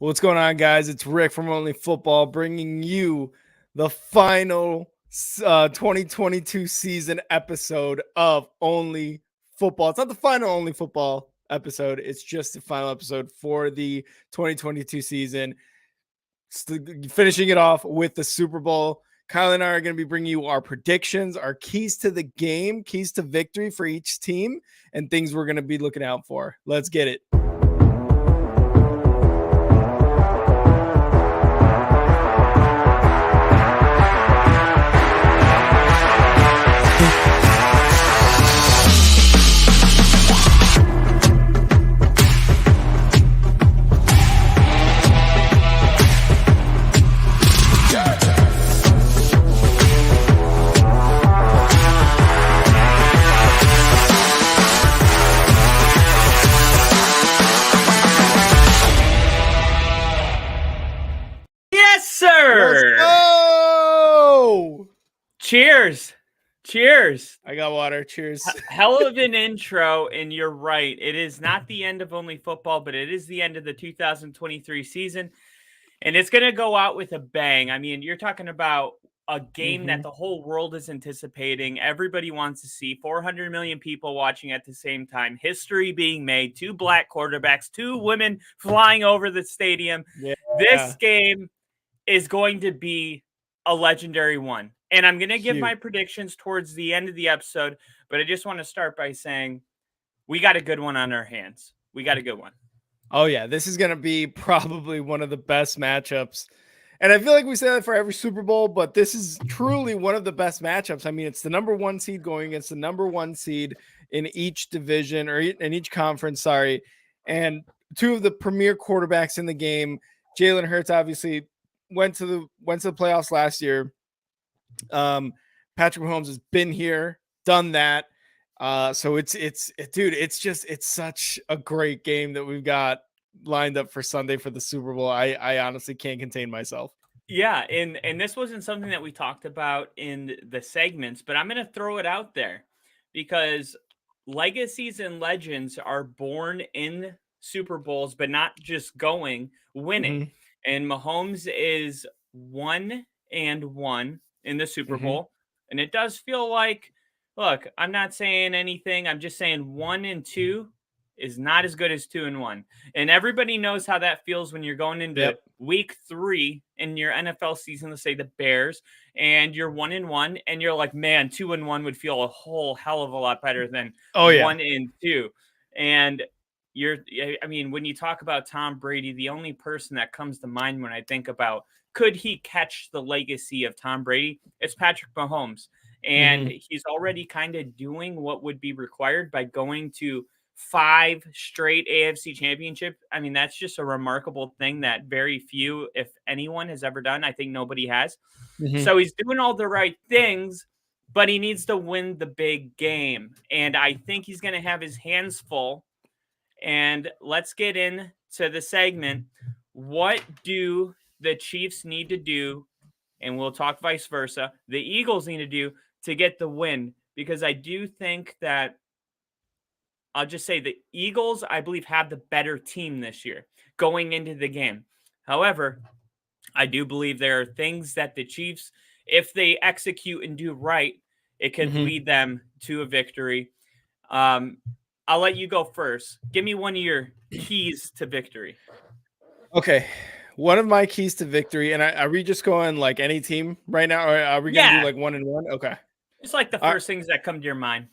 What's going on, guys? It's Rick from Only Football bringing you the final 2022 season episode of Only Football. It's not the final Only Football episode. It's just the final episode for the 2022 season. Finishing it off with the Super Bowl. Kyle and I are going to be bringing you our predictions, our keys to the game, keys to victory for each team, and things we're going to be looking out for. Let's get it. Cheers. I got water. Cheers. Hell of an intro, and you're right. It is not the end of Only Football, but it is the end of the 2023 season, and it's going to go out with a bang. I mean, you're talking about a game that the whole world is anticipating. Everybody wants to see 400 million people watching at the same time. History being made. 2 black quarterbacks, 2 women flying over the stadium. Yeah. This game is going to be a legendary one. And I'm going to give my predictions towards the end of the episode, but I just want to start by saying we got a good one on our hands. We got a good one. Oh, yeah. This is going to be probably one of the best matchups. And I feel like we say that for every Super Bowl, but this is truly one of the best matchups. I mean, it's the number 1 seed going against the number 1 seed in each division or in each conference, and 2 of the premier quarterbacks in the game. Jalen Hurts obviously went to the playoffs last year. Patrick Mahomes has been here, done that. So it's such a great game that we've got lined up for Sunday for the Super Bowl. I honestly can't contain myself. Yeah. And this wasn't something that we talked about in the segments, but I'm going to throw it out there because legacies and legends are born in Super Bowls, but not just winning. And Mahomes is 1-1 in the Super Bowl. And it does feel like, look, I'm not saying anything. I'm just saying 1-2 is not as good as 2-1. And everybody knows how that feels when you're going into week 3 in your NFL season, let's say the Bears, and you're 1-1 and you're like, man, 2-1 would feel a whole hell of a lot better than 1-2. And when you talk about Tom Brady, the only person that comes to mind when I think about could he catch the legacy of Tom Brady, it's Patrick Mahomes. And he's already kind of doing what would be required by going to 5 straight AFC championship. I mean, that's just a remarkable thing that very few, if anyone, has ever done. I think nobody has. So he's doing all the right things, but he needs to win the big game. And I think he's going to have his hands full. And let's get into the segment. What do the Chiefs need to do, and we'll talk vice versa, the Eagles need to do to get the win? Because I do think that, I'll just say the Eagles, I believe, have the better team this year going into the game. However, I do believe there are things that the Chiefs, if they execute and do right, it could lead them to a victory. I'll let you go first. Give me one of your keys to victory. Okay. One of my keys to victory, and are we just going like any team right now, or are we going to do like 1-1? Okay. It's like the first things that come to your mind.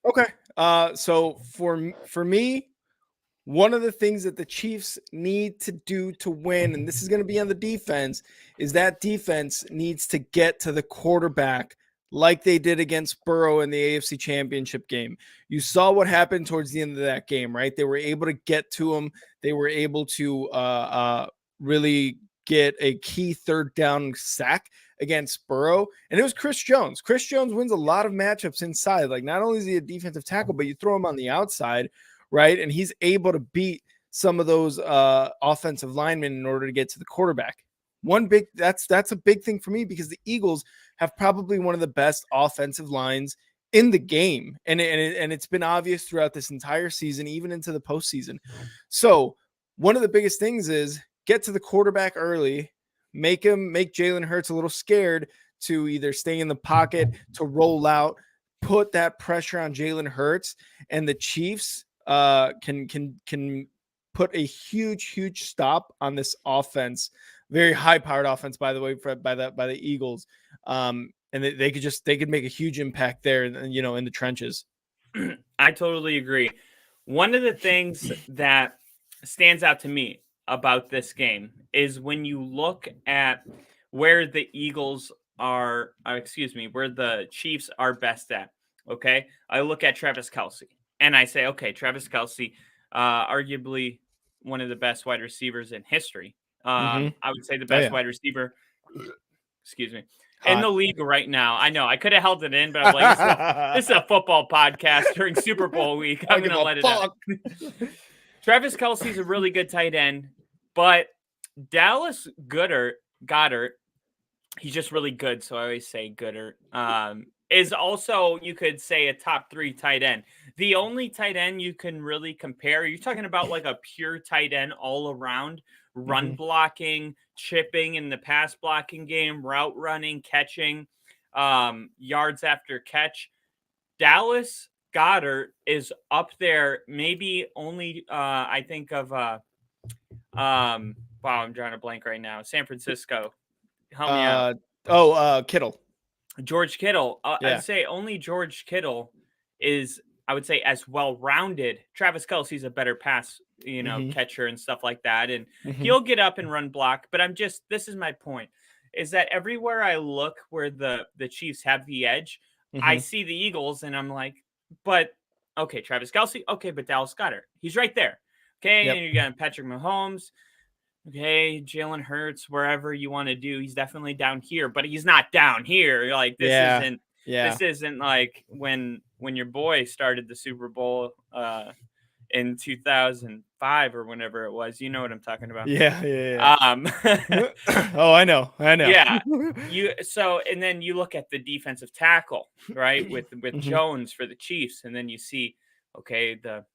Okay. So for me, one of the things that the Chiefs need to do to win, and this is going to be on the defense, is that defense needs to get to the quarterback like they did against Burrow in the AFC Championship game. You saw what happened towards the end of that game, right? They were able to get to him. They were able to really get a key 3rd down sack against Burrow. And it was Chris Jones. Chris Jones wins a lot of matchups inside. Like, not only is he a defensive tackle, but you throw him on the outside, right? And he's able to beat some of those offensive linemen in order to get to the quarterback. That's a big thing for me because the Eagles have probably one of the best offensive lines in the game. And it's been obvious throughout this entire season, even into the postseason. So one of the biggest things is get to the quarterback early, make Jalen Hurts a little scared to either stay in the pocket, to roll out, put that pressure on Jalen Hurts, and the Chiefs can put a huge stop on this offense. Very high-powered offense, by the way, by the Eagles. And they could make a huge impact there, in the trenches. I totally agree. One of the things that stands out to me about this game is when you look at where the Eagles are, where the Chiefs are best at. Okay. I look at Travis Kelce and I say, okay, Travis Kelce, arguably one of the best wide receivers in history. I would say the best wide receiver, in the league right now. I know I could have held it in, but I'm like, this is a football podcast during Super Bowl week. I'm going to let it out. Travis Kelce's a really good tight end, but Dallas Goedert, he's just really good. So I always say Goedert, is also, you could say, a top 3 tight end. The only tight end you can really compare, you're talking about like a pure tight end all around, run blocking, chipping in the pass blocking game, route running, catching, yards after catch. Dallas Goedert is up there, maybe only I think of wow, I'm drawing a blank right now. San Francisco. Help me out. Kittle. George Kittle. I'd say only George Kittle is, I would say, as well-rounded. Travis Kelce's a better pass, catcher and stuff like that. And he'll get up and run block. But this is my point, is that everywhere I look where the Chiefs have the edge, I see the Eagles and I'm like, but okay, Travis Kelce. Okay, but Dallas Goedert, he's right there. Okay. And you got Patrick Mahomes. Okay, Jalen Hurts, wherever you want to do, he's definitely down here, but he's not down here. Like this isn't like when your boy started the Super Bowl in 2005 or whenever it was. You know what I'm talking about? Yeah. Oh, I know. Yeah. And then you look at the defensive tackle, right, with Jones for the Chiefs, and then you see, okay, the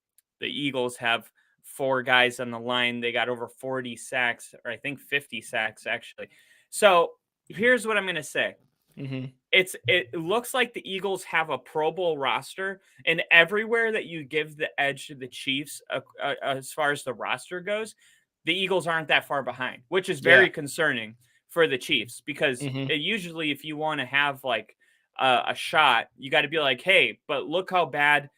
Eagles have 4 guys on the line. They got over 40 sacks, or I think 50 sacks, actually. So here's what I'm going to say. It looks like the Eagles have a Pro Bowl roster, and everywhere that you give the edge to the Chiefs, as far as the roster goes, the Eagles aren't that far behind, which is very concerning for the Chiefs, because usually if you want to have like a shot, you got to be like, hey, but look how bad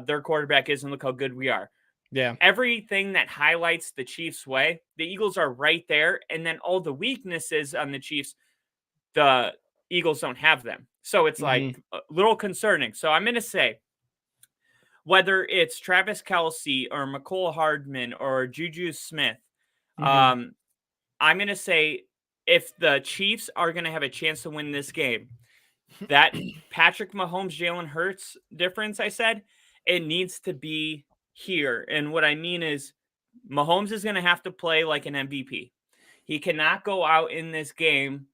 their quarterback is and look how good we are. Yeah. Everything that highlights the Chiefs' way, the Eagles are right there. And then all the weaknesses on the Chiefs, the Eagles don't have them. So it's like a little concerning. So I'm going to say, whether it's Travis Kelce or McCole Hardman or Juju Smith, I'm going to say if the Chiefs are going to have a chance to win this game, that Patrick Mahomes, Jalen Hurts difference, I said, it needs to be here. And what I mean is Mahomes is going to have to play like an MVP. He cannot go out in this game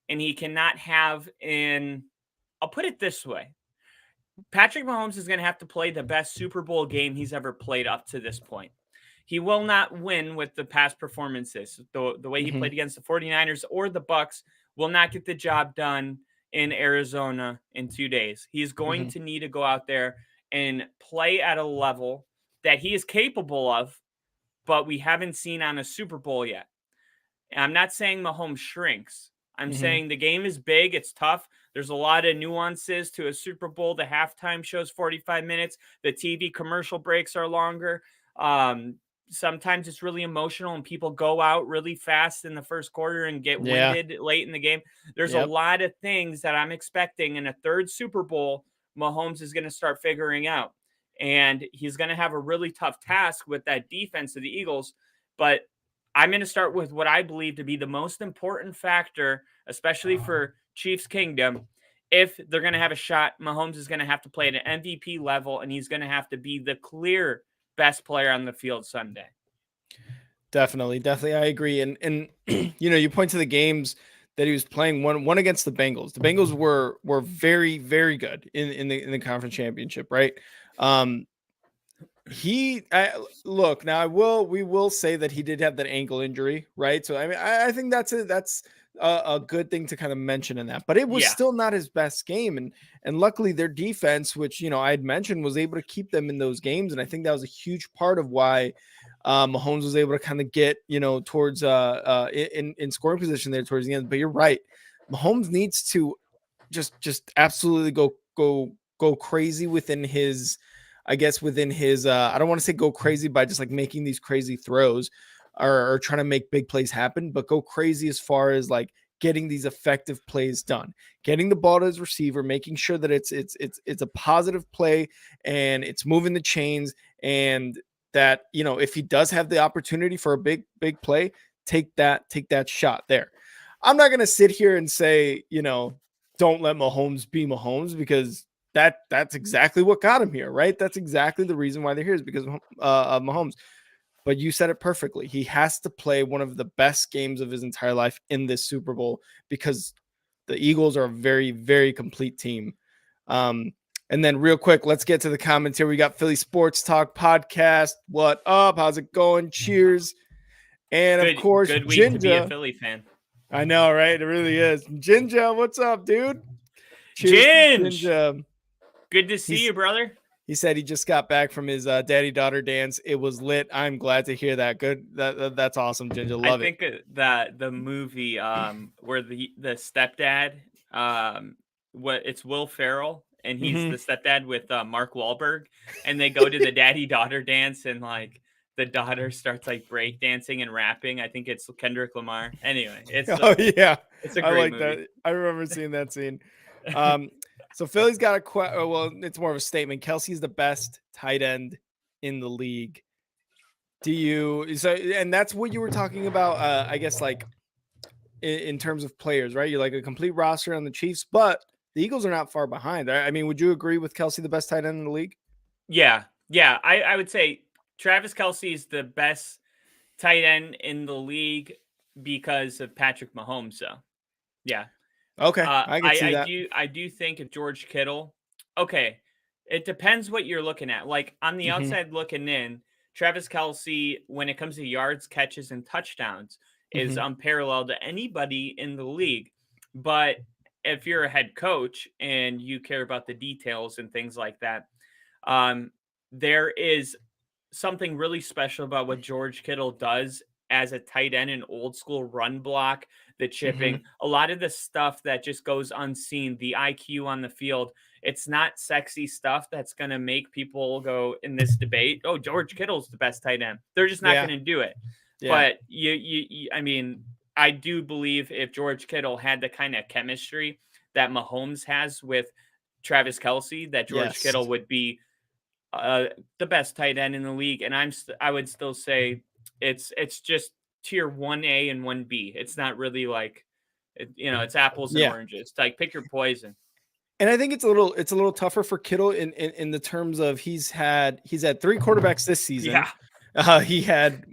and he cannot have I'll put it this way. Patrick Mahomes is going to have to play the best Super Bowl game he's ever played up to this point. He will not win with the past performances. The way he played against the 49ers or the Bucs will not get the job done in Arizona in 2 days. He's going to need to go out there and play at a level that he is capable of, but we haven't seen on a Super Bowl yet. And I'm not saying Mahomes shrinks. I'm saying the game is big. It's tough. There's a lot of nuances to a Super Bowl. The halftime show's 45 minutes. The TV commercial breaks are longer. Sometimes it's really emotional and people go out really fast in the first quarter and get winded late in the game. There's a lot of things that I'm expecting in a third Super Bowl Mahomes is going to start figuring out. And he's going to have a really tough task with that defense of the Eagles. But I'm going to start with what I believe to be the most important factor, especially for Chiefs Kingdom. If they're going to have a shot, Mahomes is going to have to play at an MVP level, and he's going to have to be the clear best player on the field Sunday. Definitely. I agree. And you point to the games that he was playing. One against the Bengals. The Bengals were very, very good in the conference championship, right? Look, now we will say that he did have that ankle injury, right? So I mean, I think that's a good thing to kind of mention in that, but it was Yeah. still not his best game, and luckily their defense, which I had mentioned, was able to keep them in those games, and I think that was a huge part of why Mahomes was able to kind of get towards in scoring position there towards the end. But you're right, Mahomes needs to just absolutely go crazy within his, I guess, within his I don't want to say go crazy by just like making these crazy throws or trying to make big plays happen, but go crazy as far as like getting these effective plays done, getting the ball to his receiver, making sure that it's a positive play and it's moving the chains, and that if he does have the opportunity for a big play, take that shot there. I'm not going to sit here and say, don't let Mahomes be Mahomes, because that's exactly what got him here, right? That's exactly the reason why they're here, is because of Mahomes. But you said it perfectly. He has to play one of the best games of his entire life in this Super Bowl, because the Eagles are a very, very complete team. And then real quick, let's get to the comments here. We got Philly Sports Talk Podcast. What up? How's it going? Cheers. And of course, Good week to be a Jinja. Philly fan. I know, right? It really is. Jinja, what's up, dude? Cheers to Ginge, Jinja. good to see you, brother. He said he just got back from his daddy-daughter dance. It was lit. I'm glad to hear that. Good. That's awesome, Jinja. Love it. I think that the movie where the stepdad it's Will Ferrell, and he's the stepdad with Mark Wahlberg, and they go to the daddy-daughter dance, and like the daughter starts like break dancing and rapping. I think it's Kendrick Lamar. Anyway, it's Oh yeah, it's a I great like movie. that. I remember seeing that scene. So Philly's got well, it's more of a statement. Kelsey's the best tight end in the league. And that's what you were talking about, I guess, like in terms of players, right? You're like a complete roster on the Chiefs, but the Eagles are not far behind. I mean, would you agree with Kelsey the best tight end in the league? Yeah. I would say Travis Kelce is the best tight end in the league because of Patrick Mahomes. So, yeah. Okay, I can see that. I do think if George Kittle, okay, it depends what you're looking at. Like on the outside looking in, Travis Kelce, when it comes to yards, catches, and touchdowns, is unparalleled to anybody in the league. But if you're a head coach and you care about the details and things like that, there is something really special about what George Kittle does as a tight end, an old school run block, the chipping, a lot of the stuff that just goes unseen, the IQ on the field. It's not sexy stuff that's going to make people go in this debate, oh, George Kittle's the best tight end. They're just not going to do it. Yeah. But I mean, I do believe if George Kittle had the kind of chemistry that Mahomes has with Travis Kelce, that George Kittle would be the best tight end in the league. And I would still say it's just tier 1A and 1B. It's not really like, it's apples and oranges. Like pick your poison. And I think it's a little tougher for Kittle in the terms of he's had 3 quarterbacks this season. Yeah. He had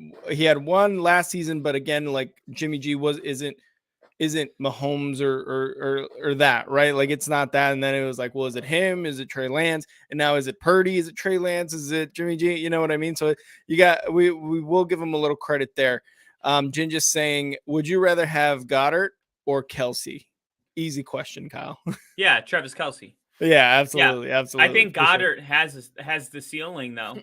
one last season, but again, like Jimmy G isn't Mahomes or that, right? Like it's not that. And then it was like, well, is it him? Is it Trey Lance? And now is it Purdy? Is it Trey Lance? Is it Jimmy G? You know what I mean? So we will give him a little credit there. Jin just saying, would you rather have Goddard or Kelsey? Easy question, Kyle. Yeah, Travis Kelce. Yeah, absolutely, yeah. absolutely. I think Goddard has the ceiling though.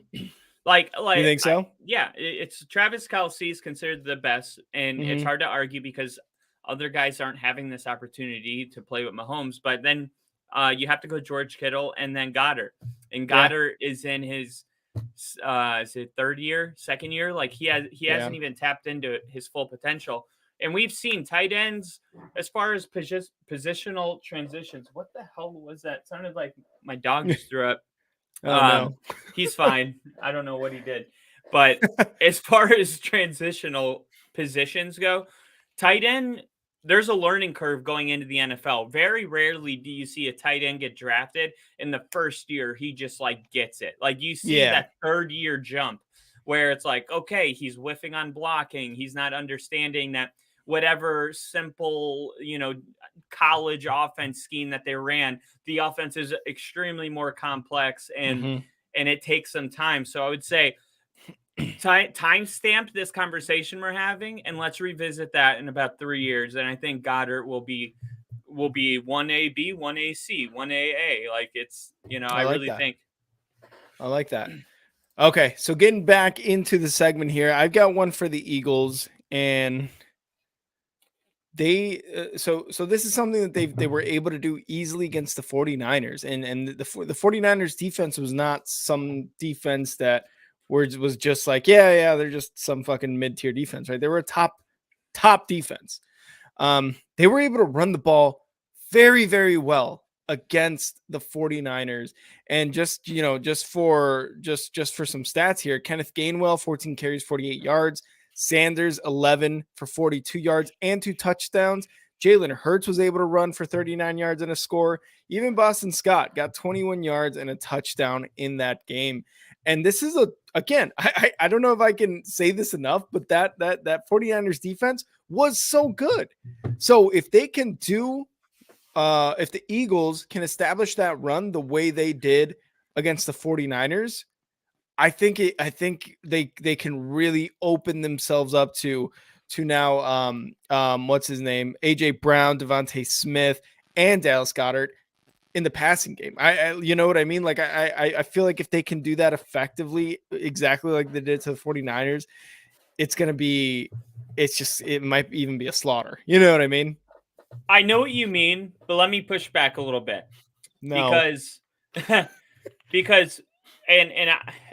Like you think so? It's Travis Kelce is considered the best, and it's hard to argue because other guys aren't having this opportunity to play with Mahomes. But then you have to go George Kittle and then Goddard, and Goddard is in his is it second year? Like he hasn't even tapped into his full potential. And we've seen tight ends as far as positional transitions. What the hell was that? It sounded like my dog just threw up. No. He's fine. I don't know what he did. But as far as transitional positions go, tight end, there's a learning curve going into the NFL. Very rarely do you see a tight end get drafted in the first year. He just like gets it. Like you see that third year jump where it's like, okay, he's whiffing on blocking. He's not understanding that whatever simple, college offense scheme that they ran, the offense is extremely more complex and and it takes some time. So I would say time stamp this conversation we're having, and let's revisit that in about 3 years. And I think Goddard will be 1A-B, 1A-C, 1A-A. Like it's, I like really that. think. I like that. Okay, so getting back into the segment here, I've got one for the Eagles, and they so this is something that they were able to do easily against the 49ers, and the 49ers defense was not some defense that was just like, yeah, they're just some fucking mid-tier defense, right? They were a top defense. They were able to run the ball very, very well against the 49ers. And just for some stats here, Kenneth Gainwell, 14 carries, 48 yards. Sanders, 11 for 42 yards and 2 touchdowns. Jalen Hurts was able to run for 39 yards and a score. Even Boston Scott got 21 yards and a touchdown in that game. And this is again, I don't know if I can say this enough, but that 49ers defense was so good. So if they can do, if the Eagles can establish that run the way they did against the 49ers, I think they can really open themselves up to now what's his name, AJ Brown, Devontae Smith, and Dallas Goedert in the passing game. I you know what I mean? Like I feel like if they can do that effectively, exactly like they did to the 49ers, it might even be a slaughter. You know what I mean? I know what you mean, but let me push back a little bit. No. Because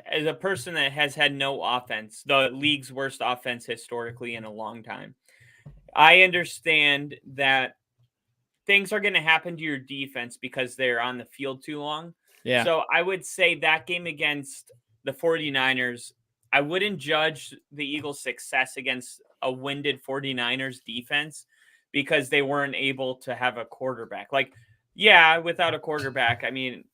as a person that has had no offense, the league's worst offense historically in a long time, I understand that things are going to happen to your defense because they're on the field too long. Yeah. So I would say that game against the 49ers, I wouldn't judge the Eagles' success against a winded 49ers defense because they weren't able to have a quarterback. Like, yeah, without a quarterback, I mean,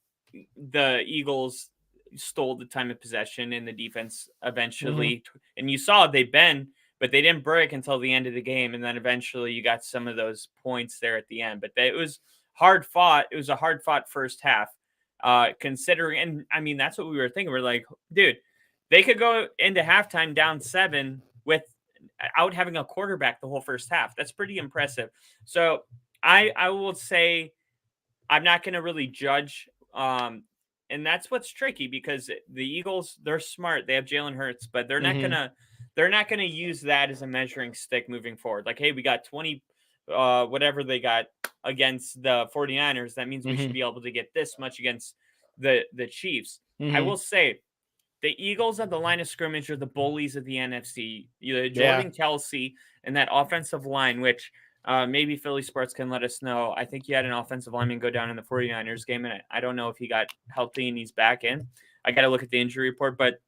the Eagles stole the time of possession and the defense eventually, and you saw they bend, but they didn't break until the end of the game. And then eventually you got some of those points there at the end, but it was hard fought. It was a hard fought first half, considering, and I mean, that's what we were thinking. We're like, dude, they could go into halftime down 7 without having a quarterback the whole first half. That's pretty impressive. So I will say I'm not going to really judge. And that's what's tricky because the Eagles, they're smart. They have Jalen Hurts, but they're not gonna use that as a measuring stick moving forward. Like, hey, we got 20, whatever they got against the 49ers. That means we should be able to get this much against the Chiefs. I will say the Eagles at the line of scrimmage are the bullies of the NFC. Jordan Kelsey and that offensive line, which maybe Philly Sports can let us know. I think he had an offensive lineman go down in the 49ers game, and I don't know if he got healthy and he's back in. I got to look at the injury report, but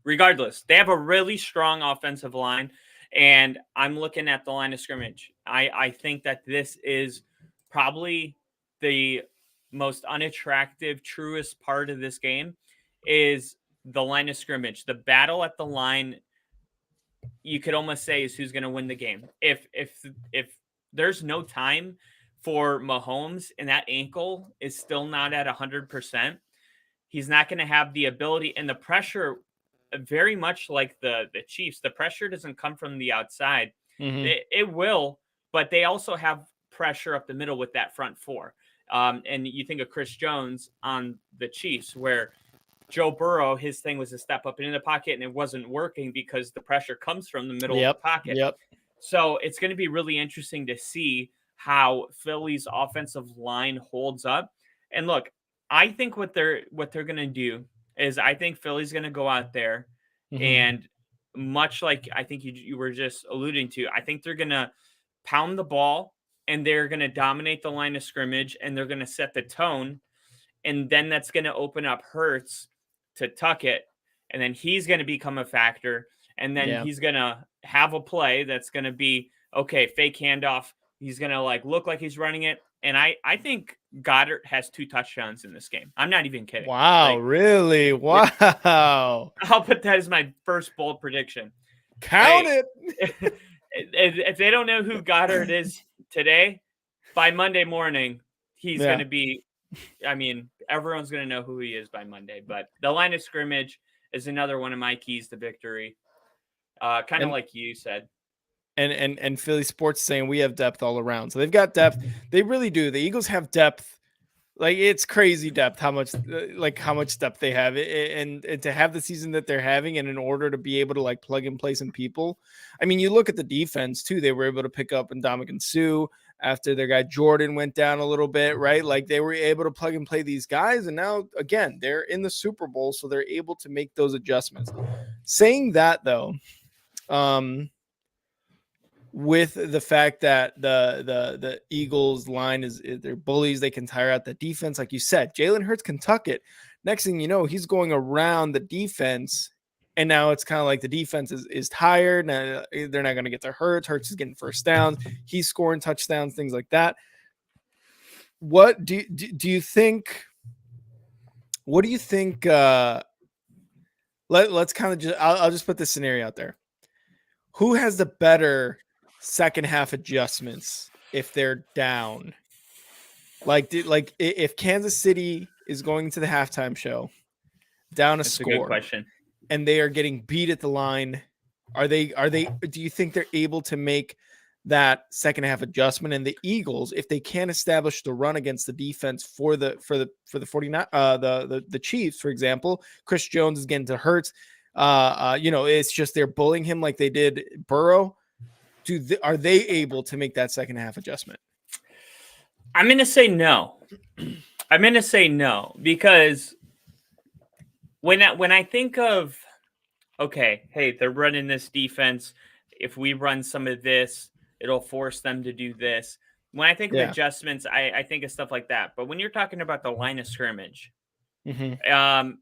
regardless, they have a really strong offensive line, and I'm looking at the line of scrimmage. I think that this is probably the most unattractive, truest part of this game is the line of scrimmage. The battle at the line, you could almost say, is who's going to win the game. If there's no time for Mahomes and that ankle is still not at 100%, he's not going to have the ability and the pressure. Very much like the Chiefs, the pressure doesn't come from the outside. It will, but they also have pressure up the middle with that front four. And you think of Chris Jones on the Chiefs, where Joe Burrow, his thing was to step up into the pocket, and it wasn't working because the pressure comes from the middle of the pocket. So it's going to be really interesting to see how Philly's offensive line holds up. And look, I think what they're going to do is I think Philly's going to go out there and much like I think you were just alluding to, I think they're going to pound the ball and they're going to dominate the line of scrimmage and they're going to set the tone. And then that's going to open up Hurts to tuck it. And then he's going to become a factor. And then he's going to have a play that's going to be, okay, fake handoff. He's going to look like he's running it. And I think Goddard has 2 touchdowns in this game. I'm not even kidding. Wow, really? Wow. I'll put that as my first bold prediction. Count it. If they don't know who Goddard is today, by Monday morning, he's going to be I mean, everyone's going to know who he is by Monday. But the line of scrimmage is another one of my keys to victory. Kind of And like you said. and Philly sports saying we have depth all around. So they've got depth. They really do. The Eagles have depth. Like it's crazy depth how much depth they have, and to have the season that they're having, and in order to be able to like plug and play some people. I mean, you look at the defense too. They were able to pick up Ndamukong Suh after their guy Jordan went down a little bit, right? Like they were able to plug and play these guys, and now again they're in the Super Bowl, so they're able to make those adjustments. Saying that though, with the fact that the Eagles line is they're bullies, they can tire out the defense, like you said. Jalen Hurts can tuck it. Next thing you know, he's going around the defense, and now it's kind of like the defense is tired. Now they're not going to get to Hurts. Hurts is getting first downs. He's scoring touchdowns, things like that. What do you think? What do you think? Let's kind of just I'll just put this scenario out there. Who has the better second half adjustments if they're down? Like if Kansas City is going to the halftime show down a That's score, a good question. and they are getting beat at the line, are they do you think they're able to make that second half adjustment? And the Eagles, if they can't establish the run against the defense for the 49 the Chiefs, for example, Chris Jones is getting to Hurts. It's just they're bullying him like they did Burrow. Are they able to make that second half adjustment? I'm going to say no. Because when I think of, okay, hey, they're running this defense. If we run some of this, it'll force them to do this. When I think of adjustments, I think of stuff like that. But when you're talking about the line of scrimmage, I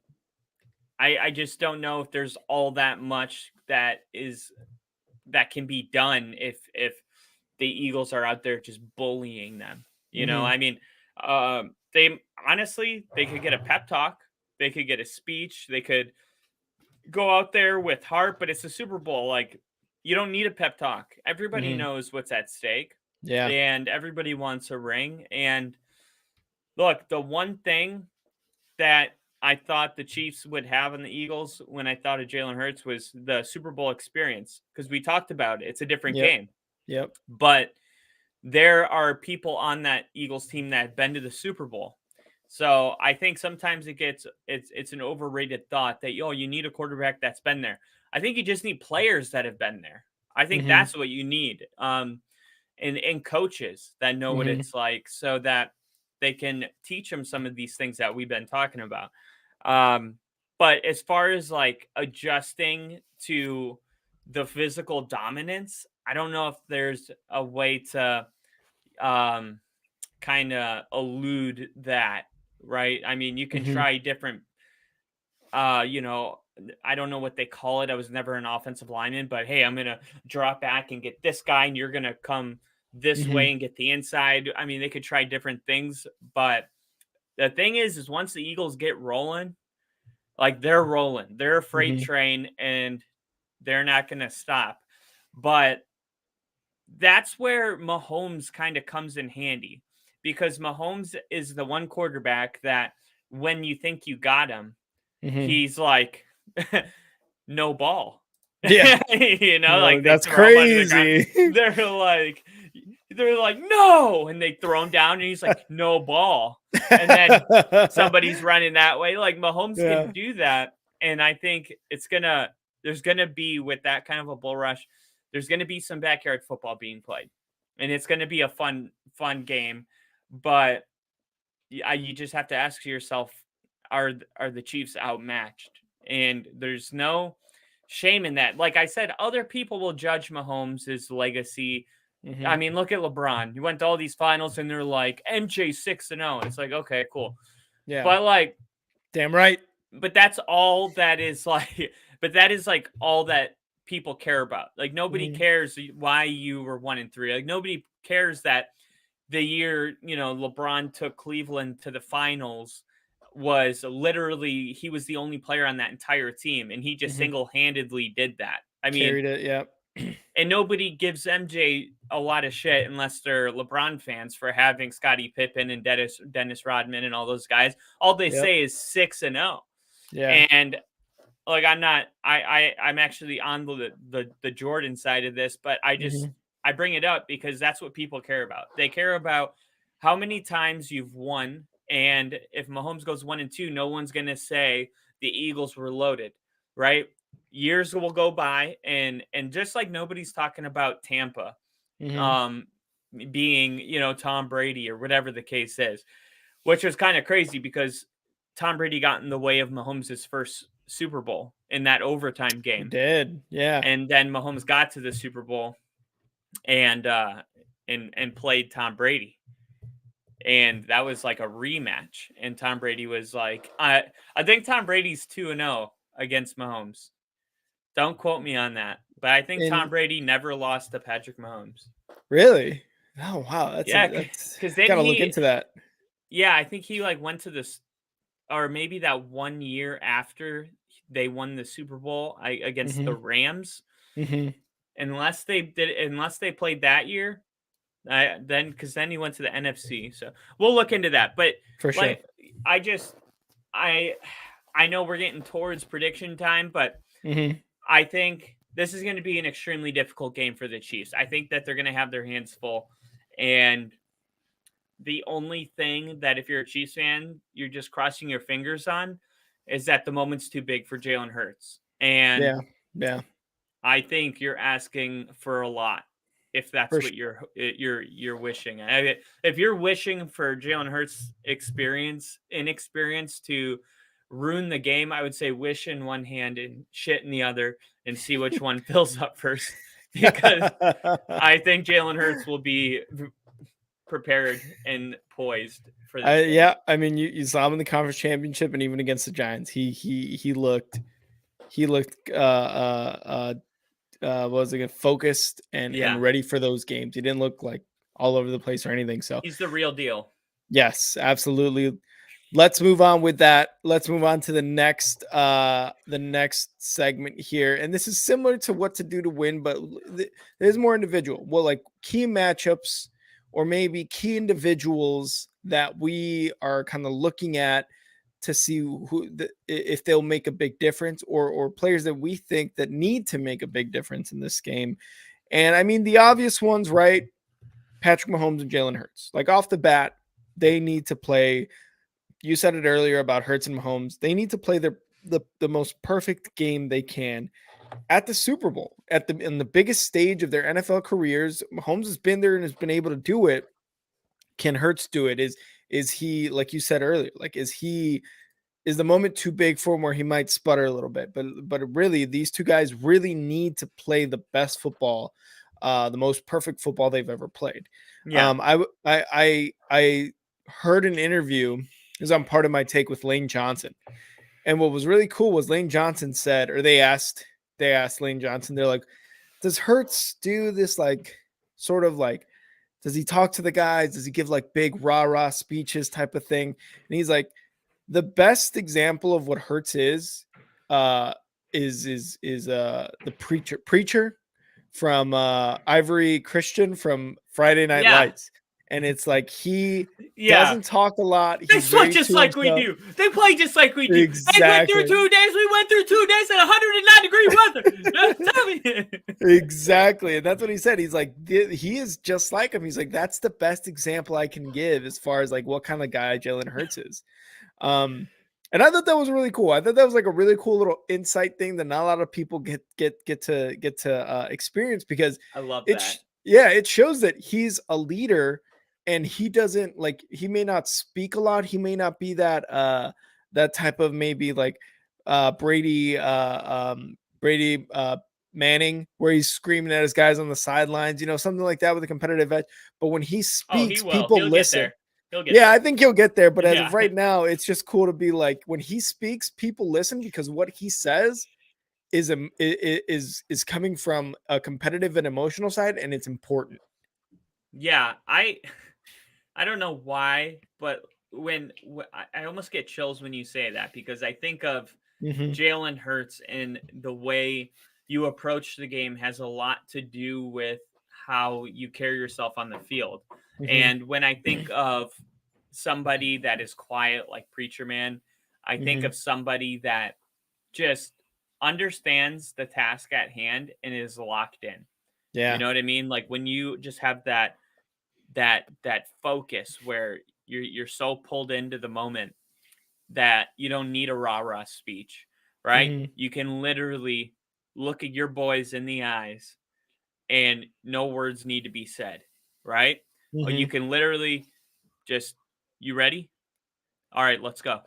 just don't know if there's all that much that can be done if the Eagles are out there just bullying them. You know, I mean, they could get a pep talk, they could get a speech, they could go out there with heart, but it's the Super Bowl. Like, you don't need a pep talk. Everybody knows what's at stake. Yeah. And everybody wants a ring. And look, the one thing that I thought the Chiefs would have on the Eagles when I thought of Jalen Hurts was the Super Bowl experience, because we talked about it. It's a different game. Yep. But there are people on that Eagles team that have been to the Super Bowl. So I think sometimes it's an overrated thought that, you need a quarterback that's been there. I think you just need players that have been there. I think that's what you need. And coaches that know what it's like, so that they can teach them some of these things that we've been talking about. But as far as like adjusting to the physical dominance, I don't know if there's a way to kind of elude that, right? I mean, you can try different, I don't know what they call it. I was never an offensive lineman, but hey, I'm going to drop back and get this guy, and you're going to come this way and get the inside. I mean, they could try different things, but the thing is once the Eagles get rolling, like they're rolling, they're a freight train, and they're not going to stop. But that's where Mahomes kind of comes in handy, because Mahomes is the one quarterback that when you think you got him, he's like, no ball. Yeah. Like that's crazy. They're like, no, and they throw him down, and he's like, no ball. And then somebody's running that way. Like Mahomes can do that. And I think there's going to be, with that kind of a bull rush, there's going to be some backyard football being played, and it's going to be a fun game. But you just have to ask yourself, are the Chiefs outmatched? And there's no shame in that. Like I said, other people will judge Mahomes' legacy. I mean, look at LeBron. He went to all these finals, and they're like, MJ 6-0. It's like, okay, cool. Yeah. But like, damn right. But that's all that is like. But that is like all that people care about. Like nobody cares why you were 1-3. Like nobody cares that the year LeBron took Cleveland to the finals was literally, he was the only player on that entire team, and he just single-handedly did that. I mean, carried it. Yeah. And nobody gives MJ a lot of shit unless they're LeBron fans for having Scottie Pippen and Dennis Rodman and all those guys. All they Yep. say is 6-0. Yeah. And like I'm actually on the Jordan side of this, but Mhm. I bring it up because that's what people care about. They care about how many times you've won, and if Mahomes goes 1-2, no one's gonna say the Eagles were loaded, right? Years will go by, and just like nobody's talking about Tampa, Mhm. um, being Tom Brady or whatever the case is, which was kind of crazy because Tom Brady got in the way of Mahomes' first Super Bowl in that overtime He game. did. Yeah. And then Mahomes got to the Super Bowl and played Tom Brady. And that was like a rematch. And Tom Brady was like, I think Tom Brady's 2-0 against Mahomes. Don't quote me on that. But I think Tom And Brady never lost to Patrick Mahomes. really? Oh wow, Yeah, that's because didn't gotta look he? into that. Yeah, I think he like went to this, or maybe that 1 year after they won the Super Bowl against the Mhm. Rams. Mhm. Unless they played that year, then he went to the NFC. So we'll look into that. But For sure. like, I just I I know we're getting towards prediction time, but Mhm. I think this is going to be an extremely difficult game for the Chiefs. I think that they're going to have their hands full, and the only thing that if you're a Chiefs fan, you're just crossing your fingers on is that the moment's too big for Jalen Hurts. And Yeah. Yeah. I think you're asking for a lot if For that's what sure. you're wishing. If you're wishing for Jalen Hurts inexperience to ruin the game, I would say wish in one hand and shit in the other and see which one fills up first. Because I think Jalen Hurts will be prepared and poised for this game. Yeah, I mean, you saw him in the conference championship and even against the Giants. He looked what was it, focused and Yeah, ready for those games. He didn't look like all over the place or anything. So he's the real deal. yes, absolutely. Let's move on with that. Let's move on to the next segment here. And this is similar to what to do to win, but there's more individual. Well, like key matchups or maybe key individuals that we are kind of looking at to see if they'll make a big difference, or players that we think that need to make a big difference in this game. And I mean the obvious ones, right? Patrick Mahomes and Jalen Hurts. Like off the bat, they need to play. You said it earlier about Hurts and Mahomes. They need to play the most perfect game they can at the Super Bowl, in the biggest stage of their NFL careers. Mahomes has been there and has been able to do it. Can Hurts do it? Is he, like you said earlier, like is the moment too big for him where he might sputter a little bit? But really, these two guys really need to play the best football, the most perfect football they've ever played. Yeah. I heard an interview, is on part of my take, with Lane Johnson, and what was really cool was Lane Johnson said, or they asked Lane Johnson, they're like, does Hurts do this, like sort of like, does he talk to the guys? Does he give like big rah rah speeches type of thing? And he's like, the best example of what Hurts uh, is the preacher from Ivory Christian from Friday Night Yeah. Lights, and it's like he Yeah. doesn't talk a lot. They He's look very just to like we himself. do. They play just like we do. They went through Exactly. 2 days. We went through 2 days at 109-degree weather. Tell me. Exactly. And that's what he said. He's like, he is just like him. He's like, that's the best example I can give as far as like what kind of guy Jalen Hurts is. Um, and I thought that was really cool. I thought that was like a really cool little insight thing that not a lot of people get to experience, because I love that. it shows that he's a leader, and he doesn't, like, he may not speak a lot. He may not be that type of, maybe like Brady Manning, where he's screaming at his guys on the sidelines, something like that with a competitive edge. But when he Oh, he speaks, will. people He'll get listen. there. He'll get Yeah, I there. think he'll get there. But as of Yeah. right now, it's just cool to be like, when he speaks, people listen, because what he says is coming from a competitive and emotional side, and it's important. Yeah. I don't know why, but I almost get chills when you say that, because I think of Hmm. Jalen Hurts and the way you approach the game has a lot to do with how you carry yourself on the field. And when I think of somebody that is quiet like Preacher Man, I think of somebody that just understands the task at hand and is locked in. You Yeah. know what I mean? Like when you just have that focus where you're so pulled into the moment that you don't need a rah-rah speech, right? You can literally look at your boys in the eyes and no words need to be said, right? Or you can literally just, you ready? All right, let's go. And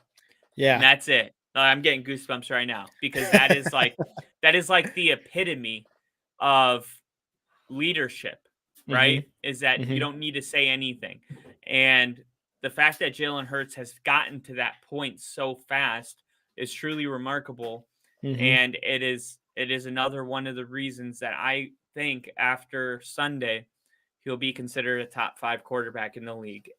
Yeah. that's it. I'm getting goosebumps right now because that is like the epitome of leadership, right? Is that you don't need to say anything. And the fact that Jalen Hurts has gotten to that point so fast is truly remarkable. And it is another one of the reasons that I think after Sunday he'll be considered a top 5 quarterback in the league.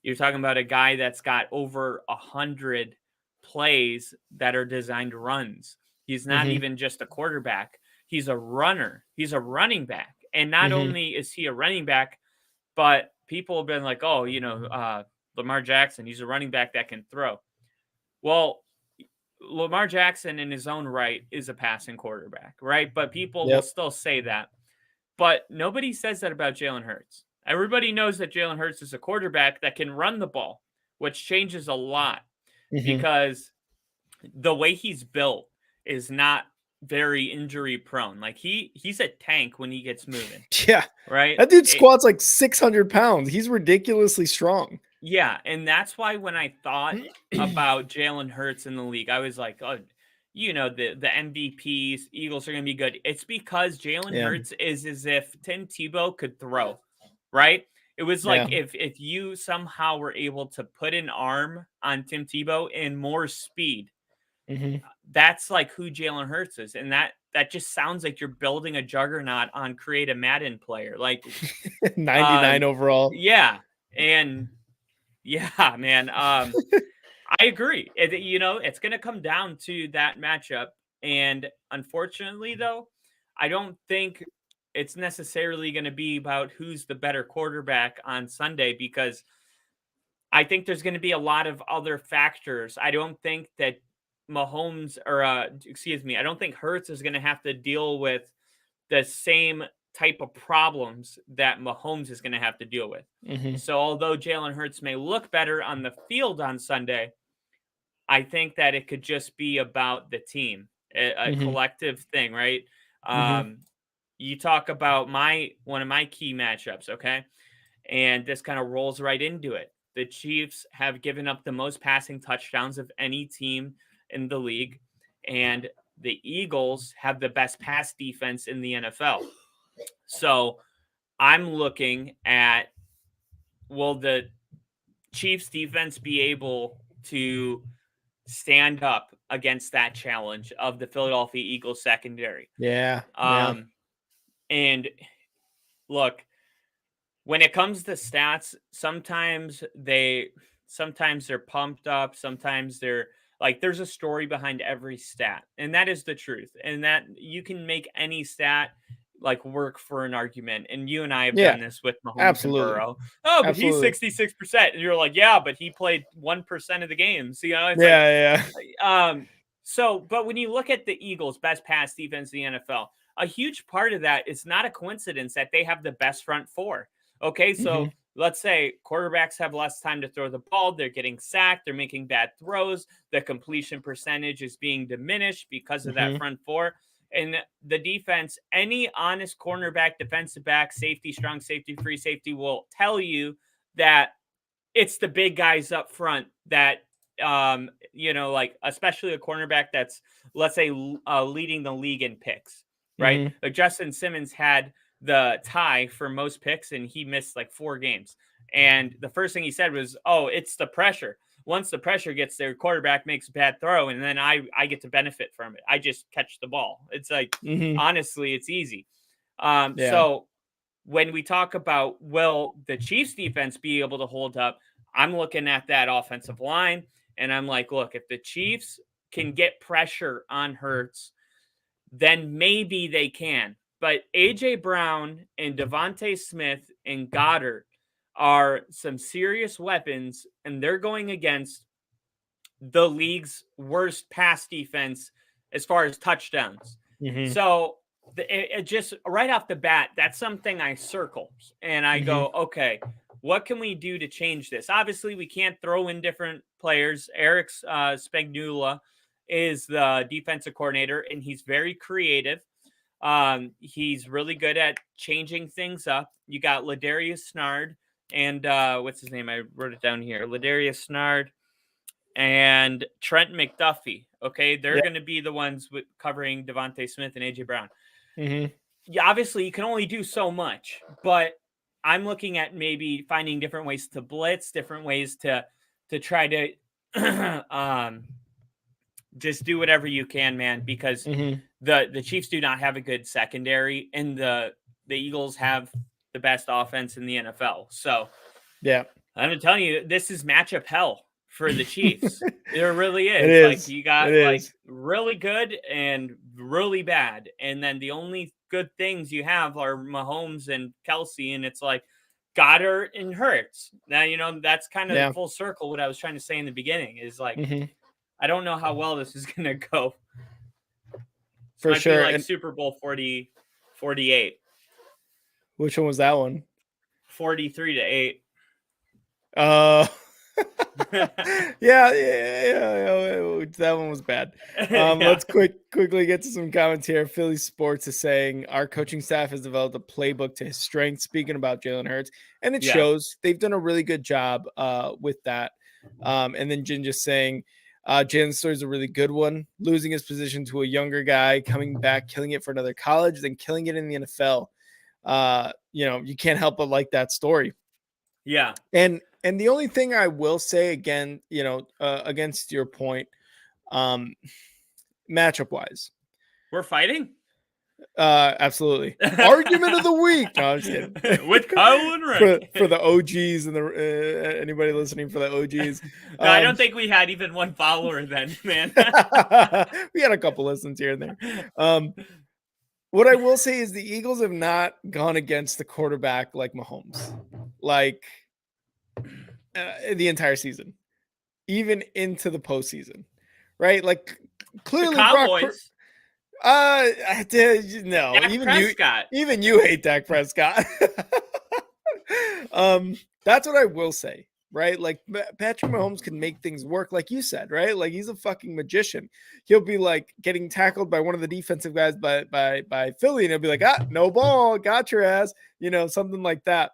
You're talking about a guy that's got over 100 plays that are designed runs. He's not even just a quarterback. He's a runner. He's a running back. And not only is he a running back, but people have been like, oh, Lamar Jackson, he's a running back that can throw. Well, Lamar Jackson in his own right is a passing quarterback, right? But people will still say that. But nobody says that about Jalen Hurts. Everybody knows that Jalen Hurts is a quarterback that can run the ball, which changes a lot because the way he's built is not very injury prone. Like he's a tank when he gets moving, Yeah. right? That dude squats like 600 pounds. He's ridiculously strong. Yeah, and that's why when I thought about Jalen Hurts in the league, I was like, oh, the MVPs, Eagles are going to be good. It's because Jalen Hurts is as if Tim Tebow could throw, right? It was like if you somehow were able to put an arm on Tim Tebow and more speed, that's like who Jalen Hurts is. And that just sounds like you're building a juggernaut on Create a Madden player. Like 99 overall. Yeah. And yeah, man. I agree. It's going to come down to that matchup. And unfortunately, though, I don't think it's necessarily going to be about who's the better quarterback on Sunday because I think there's going to be a lot of other factors. I don't think that Mahomes I don't think Hurts is going to have to deal with the same type of problems that Mahomes is going to have to deal with. So although Jalen Hurts may look better on the field on Sunday, I think that it could just be about the team, a collective thing, right? You talk about one of my key matchups, okay? And this kind of rolls right into it. The Chiefs have given up the most passing touchdowns of any team in the league, and the Eagles have the best pass defense in the NFL. So I'm looking at, will the Chiefs defense be able to stand up against that challenge of the Philadelphia Eagles secondary? Yeah. And look, when it comes to stats, sometimes they're pumped up, sometimes they're like, there's a story behind every stat, and that is the truth. And that you can make any stat like work for an argument. And you and I have done this with Mahomes and Burrow. Oh, but he's 66%. And you're like, yeah, but he played 1% of the games. It's So, but when you look at the Eagles' best pass defense in the NFL, a huge part of that is not a coincidence that they have the best front four. Okay, so let's say quarterbacks have less time to throw the ball. They're getting sacked. They're making bad throws. The completion percentage is being diminished because of that front four. And the defense, any honest cornerback, defensive back, safety, strong safety, free safety will tell you that it's the big guys up front that, like especially a cornerback that's, let's say, leading the league in picks, right? Like Justin Simmons had the tie for most picks and he missed like 4 games. And the first thing he said was, oh, it's the pressure. Once the pressure gets there, quarterback makes a bad throw, and then I get to benefit from it. I just catch the ball. It's like, honestly, it's easy. So when we talk about, will the Chiefs defense be able to hold up, I'm looking at that offensive line, and I'm like, look, if the Chiefs can get pressure on Hurts, then maybe they can. But A.J. Brown and Devontae Smith and Goddard are some serious weapons, and they're going against the league's worst pass defense as far as touchdowns. Mm-hmm. So it just right off the bat, that's something I circle and I go, okay, what can we do to change this? Obviously, we can't throw in different players. Eric Spagnuolo is the defensive coordinator, and he's very creative. He's really good at changing things up. You got Ladarius Snard and what's his name? I wrote it down here. Ladarius Snard and Trent McDuffie. Okay, they're going to be the ones covering Devontae Smith and A.J. Brown. Yeah, obviously, you can only do so much, but I'm looking at maybe finding different ways to blitz, different ways to try to just do whatever you can, man, because the Chiefs do not have a good secondary, and the Eagles have the best offense in the NFL. So, yeah, I'm telling you, this is matchup hell for the Chiefs. It really is. It is. Like, you got like really good and really bad, and then the only good things you have are Mahomes and Kelsey, and it's like Goddard and Hurts. Now, you know, that's kind of the full circle. What I was trying to say in the beginning is like, I don't know how well this is going to go. For sure. Like Super Bowl 48. Which one was that one? 43-8. Yeah, that one was bad. Let's quickly get to some comments here. Philly Sports is saying our coaching staff has developed a playbook to his strength. Speaking about Jalen Hurts, and it shows. They've done a really good job with that. And then Jin just saying Jalen's story is a really good one. Losing his position to a younger guy, coming back, killing it for another college, then killing it in the NFL. You know, you can't help but like that story. Yeah. And the only thing I will say again, you know, against your point, matchup wise, we're fighting. Absolutely. Argument of the week. No, I'm just kidding. With Kyle and Rick for the OGs and the anybody listening for the OGs. No, I don't think we had even one follower then, man. We had a couple listens here and there. What I will say is the Eagles have not gone against the quarterback like Mahomes, like the entire season, even into the postseason, right? Like clearly, the Cowboys. No, even you hate Dak Prescott. That's what I will say, right? Like Patrick Mahomes can make things work, like you said, right? Like he's a fucking magician. He'll be like getting tackled by one of the defensive guys by Philly, and he'll be like, no ball, got your ass, you know, something like that.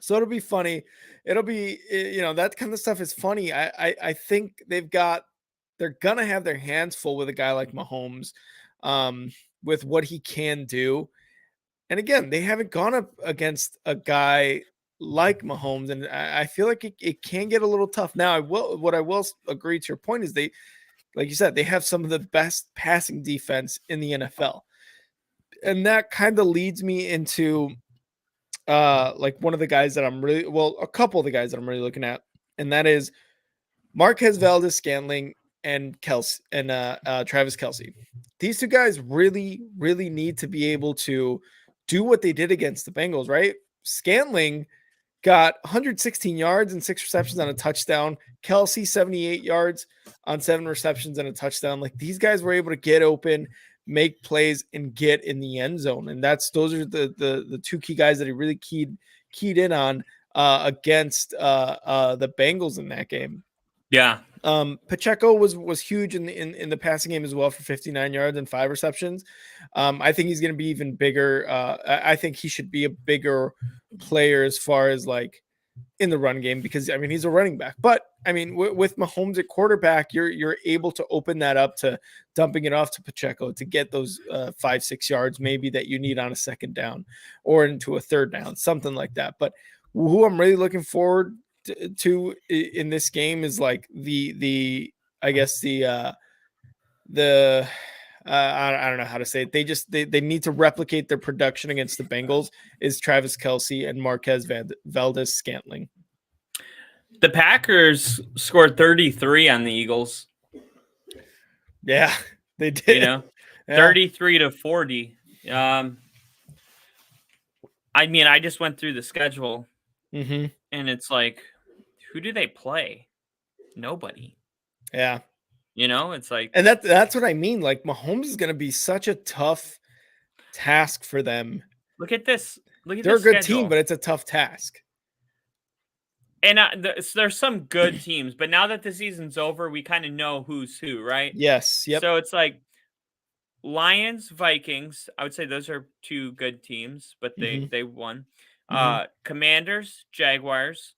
So it'll be funny. It'll be, you know, that kind of stuff is funny. I think they're gonna have their hands full with a guy like Mahomes, with what he can do. And again, they haven't gone up against a guy like Mahomes, and I feel like it can get a little tough. Now, what I will agree to your point is they, like you said, they have some of the best passing defense in the NFL, and that kind of leads me into like one of the guys that a couple of the guys that I'm really looking at, and that is Marquez Valdes-Scantling and Travis Kelce. These two guys really, really need to be able to do what they did against the Bengals, right? Scantling got 116 yards and 6 receptions on a touchdown. Kelce 78 yards on 7 receptions and a touchdown. Like these guys were able to get open, make plays, and get in the end zone. And those are the two key guys that he really keyed in on against the Bengals in that game. Yeah. Pacheco was huge in the passing game as well for 59 yards and 5 receptions. I think he's going to be even bigger. I think he should be a bigger player as far as like in the run game, because I mean he's a running back. But I mean with Mahomes at quarterback, you're able to open that up to dumping it off to Pacheco to get those 5-6 yards maybe that you need on a second down or into a third down, something like that. But who I'm really looking forward to in this game is like the I don't know how to say it. They need to replicate their production against the Bengals is Travis Kelce and Marquez Valdes-Scantling. The Packers scored 33 on the Eagles. Yeah, they did. You know, Yeah. 33-40. I mean, I just went through the schedule Mm-hmm. and it's like, who do they play? Nobody. Yeah. It's like, And that's what I mean. Like Mahomes is going to be such a tough task for them. look at this. Look at They're a this good team, schedule. but it's a tough task. And there's some good teams, but now that the season's over, we kind of know who's who, right? Yes. Yep. So it's like Lions, Vikings. I would say those are two good teams, but they won. Commanders, Jaguars,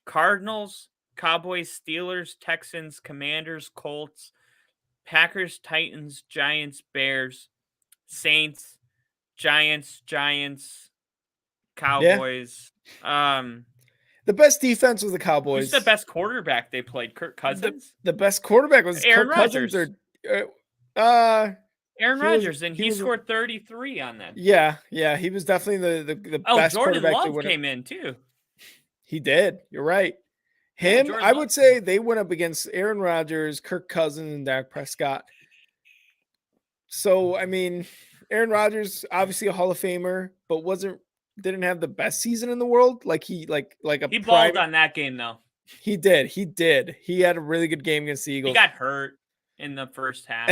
Cardinals, Cowboys, Steelers, Texans, Commanders, Colts, Packers, Titans, Giants, Bears, Saints, Giants, Yeah. Cowboys. The best defense was the Who's Cowboys. the best quarterback they played? Kirk Cousins? The best quarterback was Aaron Kirk Cousins Rodgers. he Aaron was- Rodgers, and he he was- scored 33 on them. Yeah, he was definitely the Oh, best Jordan quarterback to Love win it. came in too. He did. You're right. Yeah, Him, Jordan I Love. would say they went up against Aaron Rodgers, Kirk Cousins, and Dak Prescott. So, I mean, Aaron Rodgers, obviously a Hall of Famer, but didn't have the best season in the world. Like he He balled on that game though. He did. He had a really good game against the Eagles. He got hurt in the first half.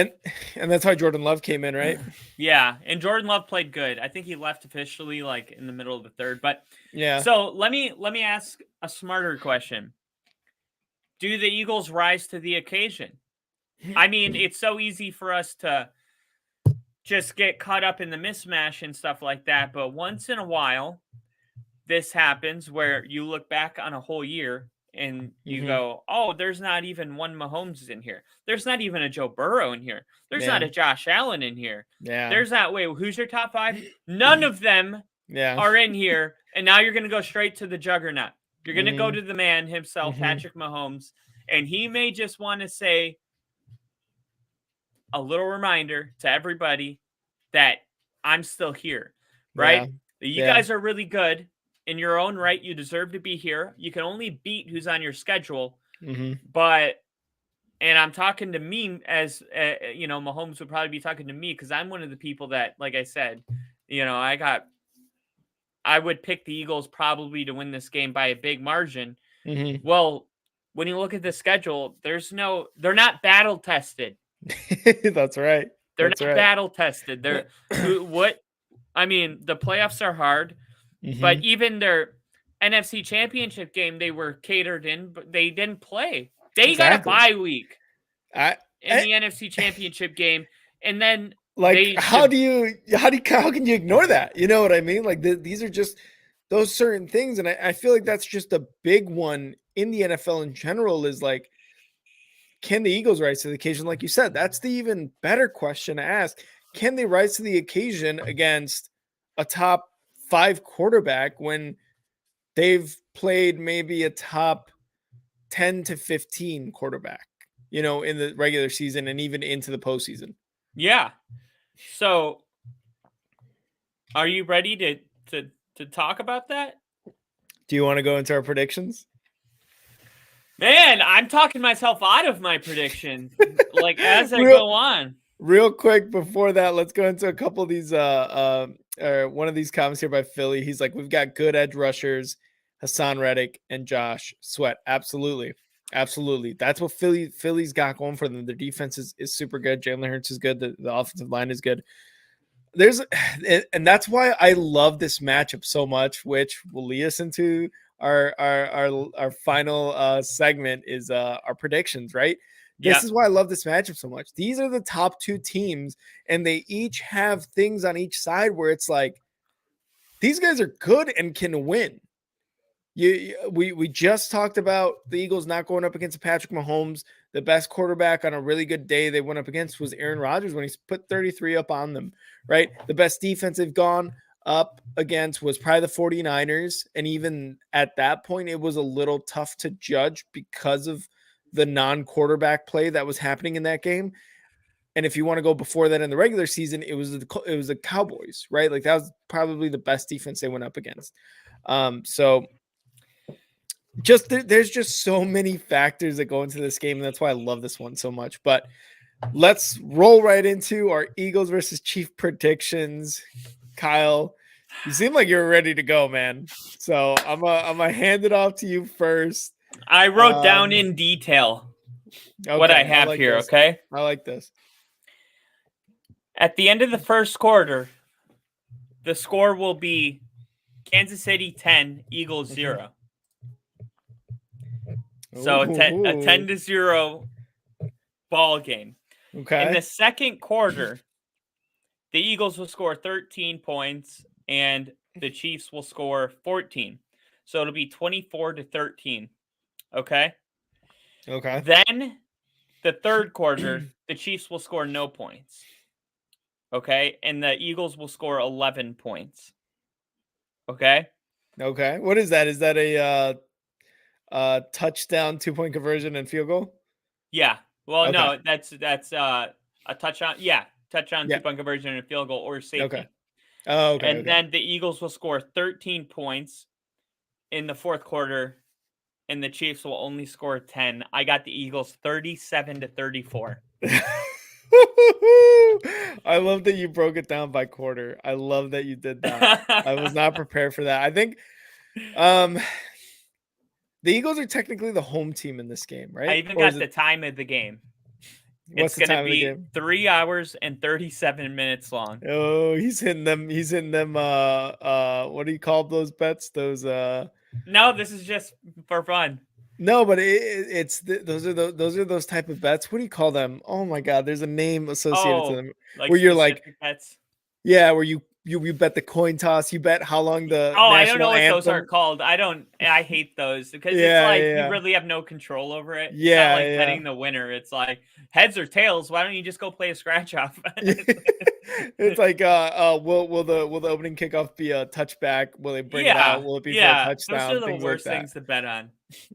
And that's why Jordan Love came in, right? Yeah, and Jordan Love played good. I think he left officially like in the middle of the third. But yeah. So let me ask a smarter question. Do the Eagles rise to the occasion? I mean, it's so easy for us to just get caught up in the mismatch and stuff like that. But once in a while, this happens where you look back on a whole year and you go, oh, there's not even one Mahomes in here. There's not even a Joe Burrow in here. There's not a Josh Allen in here. Yeah. There's not, wait, who's your top 5? None of them are in here. And now you're going to go straight to the juggernaut. You're going to go to the man himself, Patrick Mahomes. And he may just want to say a little reminder to everybody that I'm still here, right? You guys are really good. In your own right, you deserve to be here. You can only beat who's on your schedule. But, and I'm talking to me as, Mahomes would probably be talking to me because I'm one of the people that, like I said, I would pick the Eagles probably to win this game by a big margin. Well, when you look at the schedule, they're not battle tested. That's right. They're not battle tested. The playoffs are hard. But even their NFC Championship game, they were catered in, but they didn't play. They got a bye week in the NFC Championship game, and then how can you ignore that? You know what I mean? Like these are just those certain things, and I feel like that's just a big one in the NFL in general. Is like, can the Eagles rise to the occasion? Like you said, that's the even better question to ask. Can they rise to the occasion against a top 5 quarterback when they've played maybe a top 10 to 15 quarterback, in the regular season and even into the postseason? Yeah. So are you ready to talk about that? Do you want to go into our predictions? Man, I'm talking myself out of my prediction. Like as I go on. Real quick before that, let's go into a couple of these one of these comments here by Philly. He's like, we've got good edge rushers, Hassan Reddick and Josh Sweat. Absolutely. That's what Philly's got going for them. Their defense is super good. Jalen Hurts is good. The offensive line is good. And that's why I love this matchup so much, which will lead us into our final segment is our predictions, right? This is why I love this matchup so much. These are the top 2 teams, and they each have things on each side where it's like, these guys are good and can win. We just talked about the Eagles not going up against Patrick Mahomes. The best quarterback on a really good day they went up against was Aaron Rodgers when he's put 33 up on them, right? The best defense they've gone up against was probably the 49ers. And even at that point, it was a little tough to judge because of the non-quarterback play that was happening in that game. And if you want to go before that in the regular season, it was the Cowboys, right? Like that was probably the best defense they went up against. So there's just so many factors that go into this game, and that's why I love this one so much. But let's roll right into our Eagles versus Chief predictions. Kyle, you seem like you're ready to go, man. So I'm gonna hand it off to you first. I wrote down in detail what I have like here, this. okay? I like this. At the end of the first quarter, the score will be Kansas City 10, Eagles 0. So a 10-0 ball game. Okay. In the second quarter, the Eagles will score 13 points and the Chiefs will score 14. So it'll be 24-13. Okay? Okay. Then the third quarter, the Chiefs will score no points. Okay? And the Eagles will score 11 points. Okay? Okay. What is that? Is that a touchdown, 2-point conversion, and field goal? Yeah. Well, Okay. no, that's a touchdown. Yeah, touchdown, Yeah. 2-point conversion, and a field goal or safety. Okay. Oh, okay. And then the Eagles will score 13 points in the fourth quarter, and the Chiefs will only score 10. I got the Eagles 37-34. I love that you broke it down by quarter. I love that you did that. I was not prepared for that. I think the Eagles are technically the home team in this game, right? I even got the time of the game. What's the time of the game? 3 hours and 37 minutes long. Oh, he's hitting them. He's hitting them. What do you call those bets? Those. No, this is just for fun. No, but those are those type of bets. What do you call them? Oh my God, there's a name associated to them. Like where you're like, bets. Yeah, where you bet the coin toss. You bet how long the national I don't know what anthem. those are called. I hate those because it's like you really have no control over it. It's not like betting the winner. It's like heads or tails. Why don't you just go play a scratch off? It's like will the opening kickoff be a touchback? Will they bring it out? Will it be for a touchdown? Those are the worst things to bet on.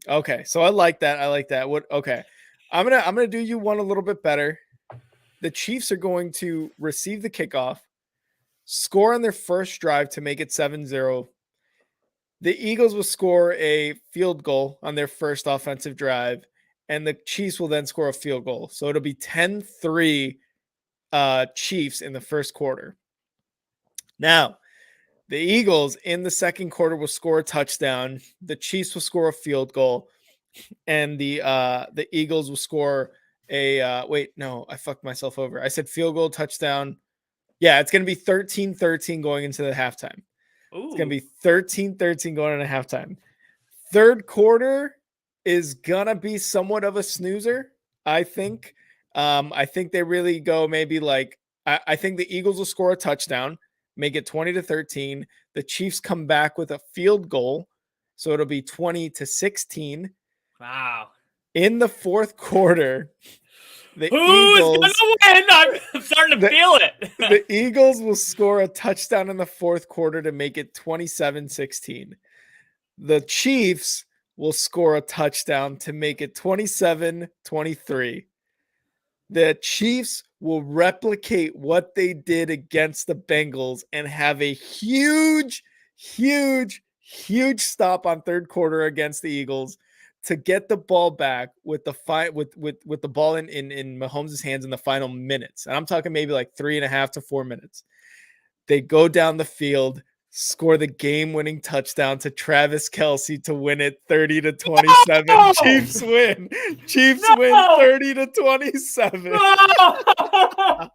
Okay, so I like that. Okay. I'm gonna do you one a little bit better. The Chiefs are going to receive the kickoff, score on their first drive to make it 7-0. The Eagles will score a field goal on their first offensive drive, and the Chiefs will then score a field goal. So it'll be 10-3 Chiefs in the first quarter. Now, the Eagles in the second quarter will score a touchdown. The Chiefs will score a field goal, and the Eagles will score a wait, no, I fucked myself over. I said field goal, touchdown. Yeah, it's going to be 13-13 going into the halftime. Ooh. It's going to be 13-13 going into halftime. Third quarter is going to be somewhat of a snoozer, I think. I think they really go maybe like I think the Eagles will score a touchdown, make it 20-13. The Chiefs come back with a field goal, so it'll be 20-16. Wow. In the fourth quarter, Who's going to win? I'm starting to feel it. The Eagles will score a touchdown in the fourth quarter to make it 27-16. The Chiefs will score a touchdown to make it 27-23. The Chiefs will replicate what they did against the Bengals and have a huge stop on third quarter against the Eagles to get the ball back with the with the ball in Mahomes' hands in the final minutes. And I'm talking maybe like 3.5 to 4 minutes. They go down the field, score the game-winning touchdown to Travis Kelce to win it 30-27. No! Chiefs win. Chiefs win 30-27. No!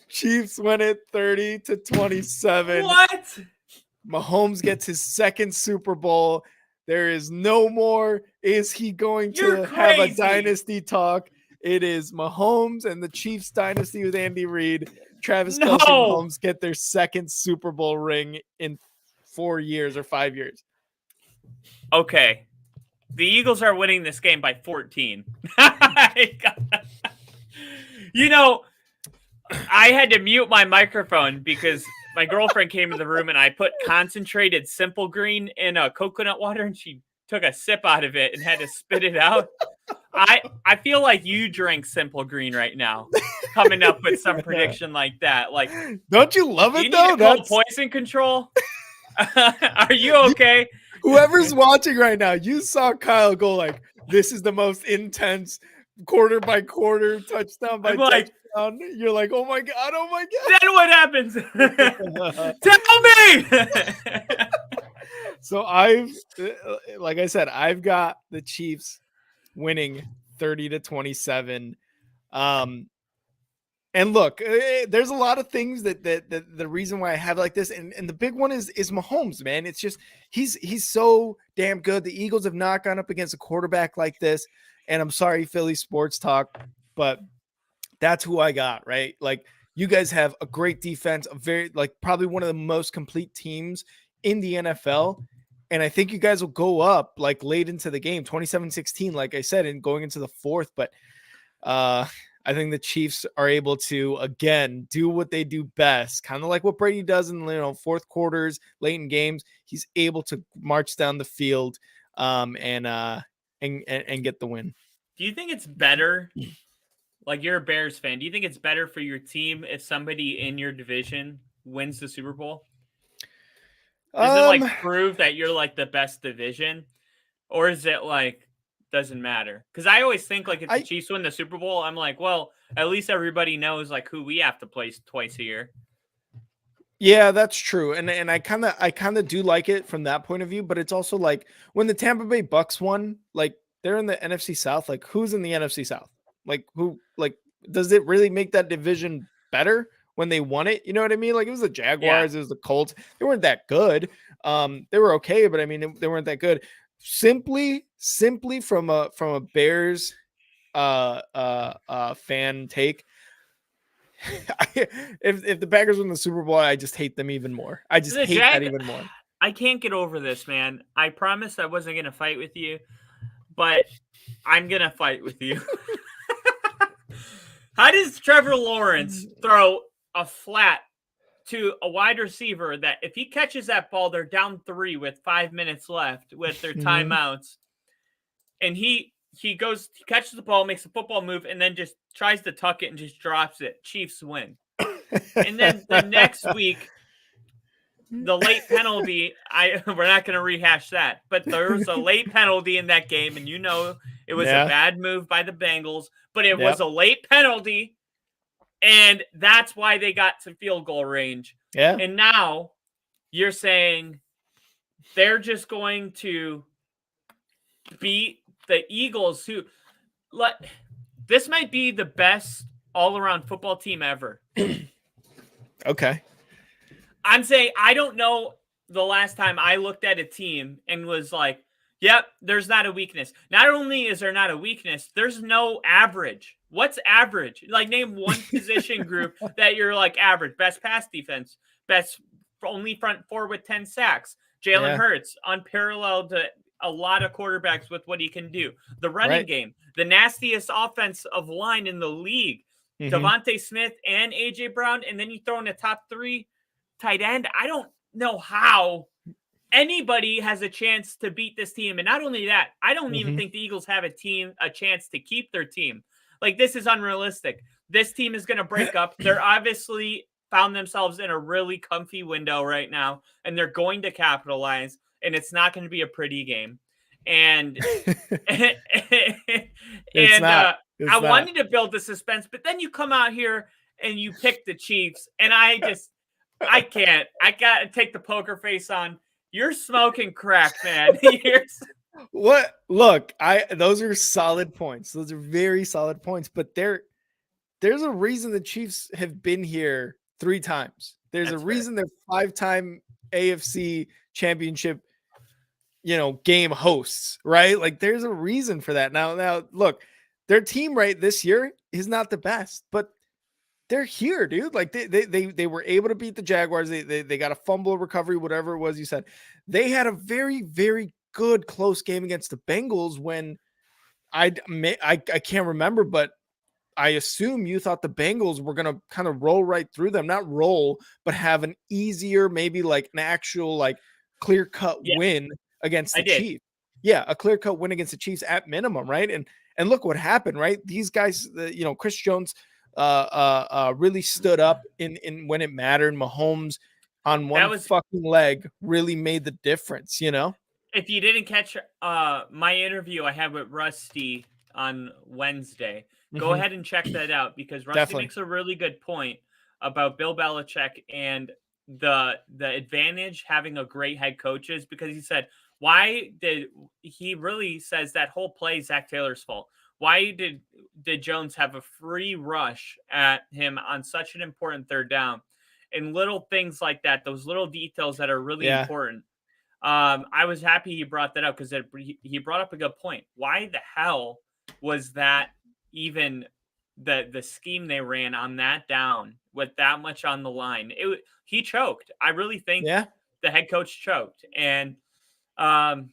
Chiefs win it 30-27. What? Mahomes gets his second Super Bowl. There is no more. Is he going to have a dynasty talk? It is Mahomes and the Chiefs dynasty with Andy Reid. Travis Kelce and Mahomes get their second Super Bowl ring in 4 years or 5 years. Okay. The Eagles are winning this game by 14. You know, I had to mute my microphone because my girlfriend came in the room and I put concentrated Simple Green in a coconut water and she took a sip out of it and had to spit it out. I feel like you drank Simple Green right now, coming up with some prediction like that. Like, don't you love it though? That's poison control. Are you okay? Whoever's watching right now, you saw Kyle go like, "This is the most intense quarter by quarter, touchdown by I'm like, touchdown. You're like, oh my god, oh my then what happens? god. Tell me. So I've, like I said, I've got the Chiefs winning 30-27. And look, there's a lot of things that the reason why I have like this, and the big one is Mahomes, man. It's just he's so damn good. The Eagles have not gone up against a quarterback like this, and I'm sorry, Philly sports talk, but that's who I got, right? Like, you guys have a great defense, a very, like, probably one of the most complete teams in the NFL. And I think you guys will go up like late into the game, 27-16, like I said, and going into the fourth. But I think the Chiefs are able to again do what they do best, kind of like what Brady does in fourth quarters, late in games. He's able to march down the field and get the win. Do you think it's better? Like, you're a Bears fan. Do you think it's better for your team if somebody in your division wins the Super Bowl? Does it like prove that you're like the best division, or is it like doesn't matter? Because I always think like if the Chiefs win the Super Bowl, I'm like, well, at least everybody knows like who we have to play twice a year. Yeah, that's true. And I kind of do like it from that point of view, but it's also like when the Tampa Bay Bucks won, like they're in the NFC South, like who's in the NFC South? Like who, like, does it really make that division better when they won it? You know what I mean? Like, it was the Jaguars, it was the Colts. They weren't that good. They were okay, but I mean, they weren't that good. Simply from a Bears fan take, if the Packers win the Super Bowl, I just hate them even more. I just hate that even more. I can't get over this, man. I promised I wasn't going to fight with you, but I'm going to fight with you. How does Trevor Lawrence throw a flat to a wide receiver that if he catches that ball, they're down 3 with 5 minutes left with their timeouts, and he catches the ball, makes a football move, and then just tries to tuck it and just drops it. Chiefs win. And then the next week, the late penalty, we're not going to rehash that, but there was a late penalty in that game, and it was a bad move by the Bengals, but it was a late penalty, and that's why they got to field goal range. Yeah. And now you're saying they're just going to beat the Eagles, who this might be the best all-around football team ever. Okay. I'm saying I don't know the last time I looked at a team and was like, yep, there's not a weakness. Not only is there not a weakness, there's no average. What's average? Like, name one position group that you're like average. Best pass defense. Best only front four with 10 sacks. Jalen Hurts, unparalleled to a lot of quarterbacks with what he can do. The running game. The nastiest offensive line in the league. Devontae Smith and A.J. Brown. And then you throw in the top 3 tight end. I don't know how anybody has a chance to beat this team. And not only that, I don't even think the Eagles have a chance to keep their team. Like, this is unrealistic. This team is going to break up. They're obviously found themselves in a really comfy window right now, and they're going to capitalize, and it's not going to be a pretty game. And I wanted to build the suspense, but then you come out here and you pick the Chiefs, and I can't. I got to take the poker face on. You're smoking crack, man. What? Look, those are solid points. Those are very solid points, but there's a reason the Chiefs have been here 3 times. There's a reason they're 5-time AFC championship, game hosts, right? Like, there's a reason for that. Now look, their team right this year is not the best, but they're here, dude. Like, they were able to beat the Jaguars. They got a fumble recovery, whatever it was you said. They had a very, very good close game against the Bengals when I can't remember, but I assume you thought the Bengals were going to kind of roll right through them, not roll, but have an easier, maybe like an actual like clear-cut win against the Chiefs. Yeah, a clear-cut win against the Chiefs at minimum, right? And look what happened, right? These guys, Chris Jones really stood up in when it mattered. Mahomes on one fucking leg really made the difference, If you didn't catch my interview I had with Rusty on Wednesday. Go Mhm. ahead and check that out because Rusty Definitely. makes a really good point about Bill Belichick and the advantage having a great head coach is because he said, why did he really says that whole play is Zach Taylor's fault? Why did Jones have a free rush at him on such an important third down? And little things like that, those little details that are really Yeah. important. I was happy he brought that up because he brought up a good point. Why the hell was that even the scheme they ran on that down with that much on the line? He choked. I really think Yeah. the head coach choked, and um,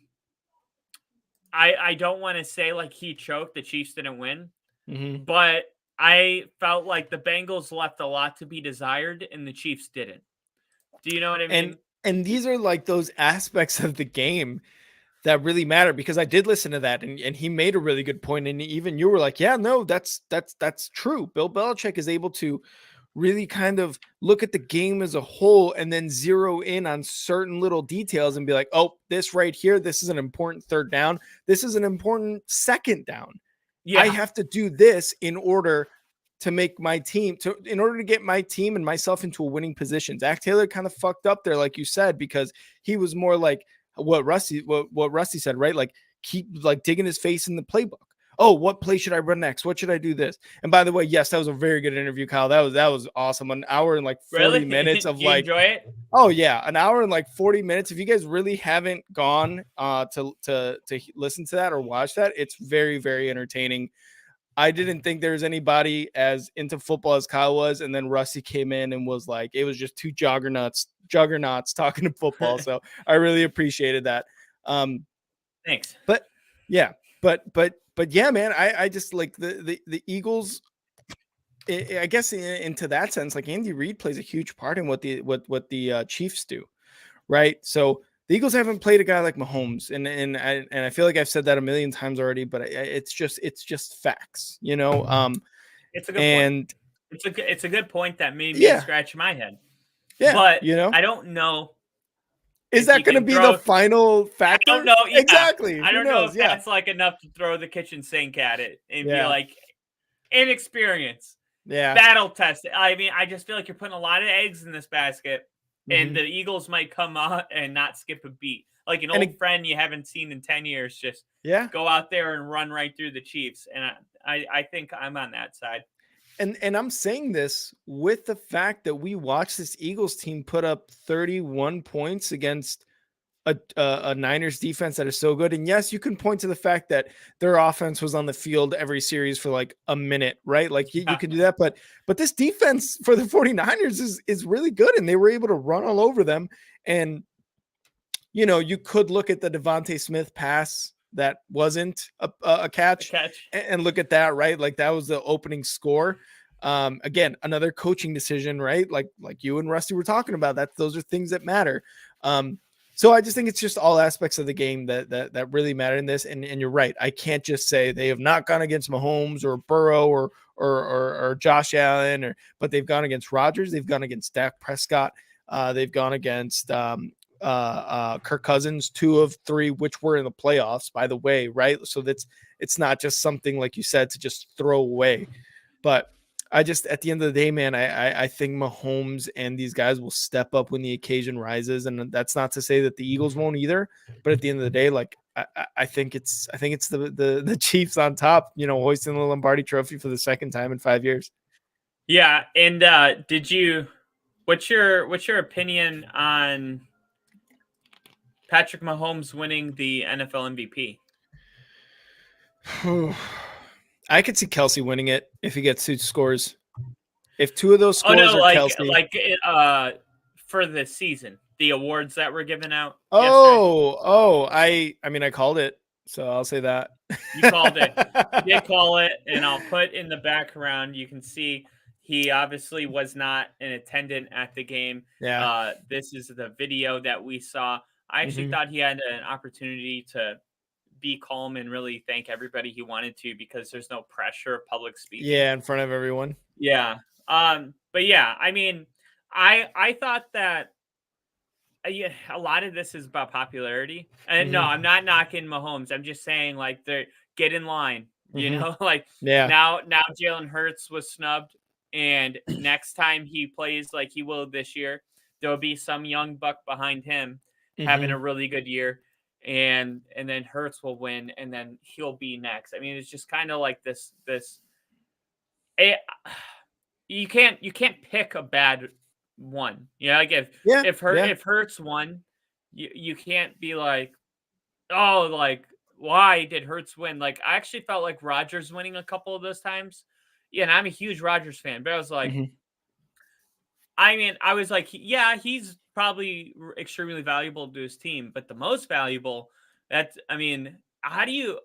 I don't want to say like he choked. The Chiefs didn't win, Mhm. but I felt like the Bengals left a lot to be desired, and the Chiefs didn't. Do you know what I And mean? and these are like those aspects of the game that really matter because I did listen to that and he made a really good point. And even you were like, yeah, no, that's true. Bill Belichick is able to really kind of look at the game as a whole and then zero in on certain little details and be like, oh, this right here, this is an important third down. This is an important second down. I Yeah, have to do this in order to make my team in order to get my team and myself into a winning position. Zach Taylor kind of fucked up there, like you said, because he was more like what Rusty said, right? Like keep like digging his face in the playbook. Oh, what play should I run next? What should I do this? And by the way, yes, that was a very good interview, Kyle. That was awesome. An hour and like 40 really. minutes Did of you like, enjoy it? oh yeah, an hour and like 40 minutes. If you guys really haven't gone to listen to that or watch that, it's very, very entertaining. I didn't think there was anybody as into football as Kyle was, and then Rusty came in and was like, it was just two juggernauts talking to football. So I really appreciated that. Um, Thanks. but yeah, but yeah, man, I just like the Eagles. I guess into that sense, like Andy Reid plays a huge part in what the Chiefs do, right? So the Eagles haven't played a guy like Mahomes, and I feel like I've said that a million times already, but it's just facts, you know. It's a good point. And It's a good point that made me yeah, scratch my head. yeah, But you know, I don't know is if that you going to can be the throw. final I don't factor? know. Yeah, Exactly. I Who don't know knows? if Yeah, that's like enough to throw the kitchen sink at it and be yeah, like inexperience, yeah. battle test. I mean, I just feel like you're putting a lot of eggs in this basket, and Hmm. the Eagles might come out and not skip a beat, like an And old friend you haven't seen in 10 years. Just yeah, go out there and run right through the Chiefs, and I think I'm on that side. and I'm saying this with the fact that we watched this Eagles team put up 31 points against a Niners defense that is so good. And yes, you can point to the fact that their offense was on the field every series for like a minute, right? Like you Yeah. can do that, but this defense for the 49ers is really good, and they were able to run all over them. And you could look at the Devontae Smith pass that wasn't a A catch catch. and look at that, right? Like that was the opening score. Again, another coaching decision, right? Like you and Rusty were talking about that. Those are things that matter. So I just think it's just all aspects of the game that really matter in this. And you're right. I can't just say they have not gone against Mahomes or Burrow or Josh Allen, but they've gone against Rodgers. They've gone against Dak Prescott. They've gone against Kirk Cousins, 2 of 3, which were in the playoffs, by the way, right? So it's not just something like you said to just throw away. But I just at the end of the day, man, I think Mahomes and these guys will step up when the occasion rises, and that's not to say that the Eagles won't either. But at the end of the day, like I think it's the Chiefs on top, hoisting the Lombardi Trophy for the second time in 5 years. Yeah, and did you? What's your opinion on Patrick Mahomes winning the NFL MVP? I could see Kelsey winning it if he gets 2 scores. If 2 of those Oh scores no, are Kelsey. for the season, the awards that were given out yesterday. I mean, I called it, so I'll say that. You called it. You did call it, and I'll put in the background. You can see he obviously was not an attendant at the game. Yeah. This is the video that we saw. I actually Hmm. thought he had an opportunity to be calm and really thank everybody he wanted to because there's no pressure of public speaking. Yeah, in front of everyone. Yeah. But yeah, I mean, I thought that yeah, a lot of this is about popularity. And no, Hmm. I'm not knocking Mahomes. I'm just saying like they get in line. You Mhm. know, like Yeah. now Jalen Hurts was snubbed, and next time he plays like he will this year, there'll be some young buck behind him having a Mhm. really good year, and then Hurts will win, and then he'll be next. I mean, it's just kind of like this. eh, you can't pick a bad one. You know, like Yeah. Yeah. if Hurts won, you can't be like, oh, like, why did Hurts win? Like, I actually felt like Rodgers winning a couple of those times. Yeah, and I'm a huge Rodgers fan, but I was like, Mhm. I mean, I was like, yeah, he's probably extremely valuable to his team, but the most valuable, I mean, how do you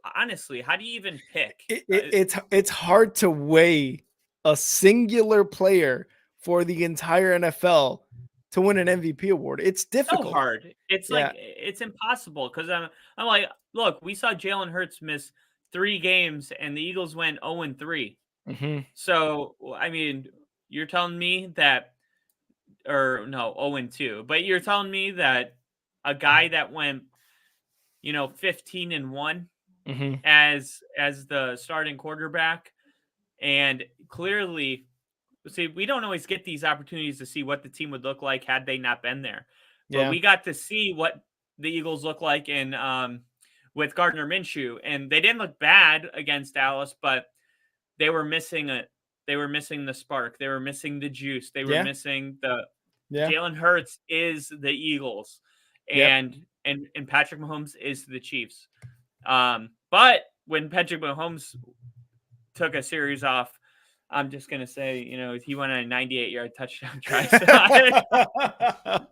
even pick? It's hard to weigh a singular player for the entire NFL to win an MVP award. It's So difficult. hard. It's like Yeah. it's impossible because I'm like, look, we saw Jalen Hurts miss 3 games and the Eagles went 0-3. Mhm. So I mean, you're telling me that, or no, 0-2, but you're telling me that a guy that went, 15-1 Mhm. as the starting quarterback, and clearly, see, we don't always get these opportunities to see what the team would look like had they not been there. But Yeah. we got to see what the Eagles look like in with Gardner Minshew, and they didn't look bad against Dallas, but they were missing a they were missing the spark. They were missing the juice. They were Yeah. missing the Yeah. Jalen Hurts is the Eagles, Yep. and Patrick Mahomes is the Chiefs. But when Patrick Mahomes took a series off, I'm just gonna say, he went on a 98-yard touchdown drive. So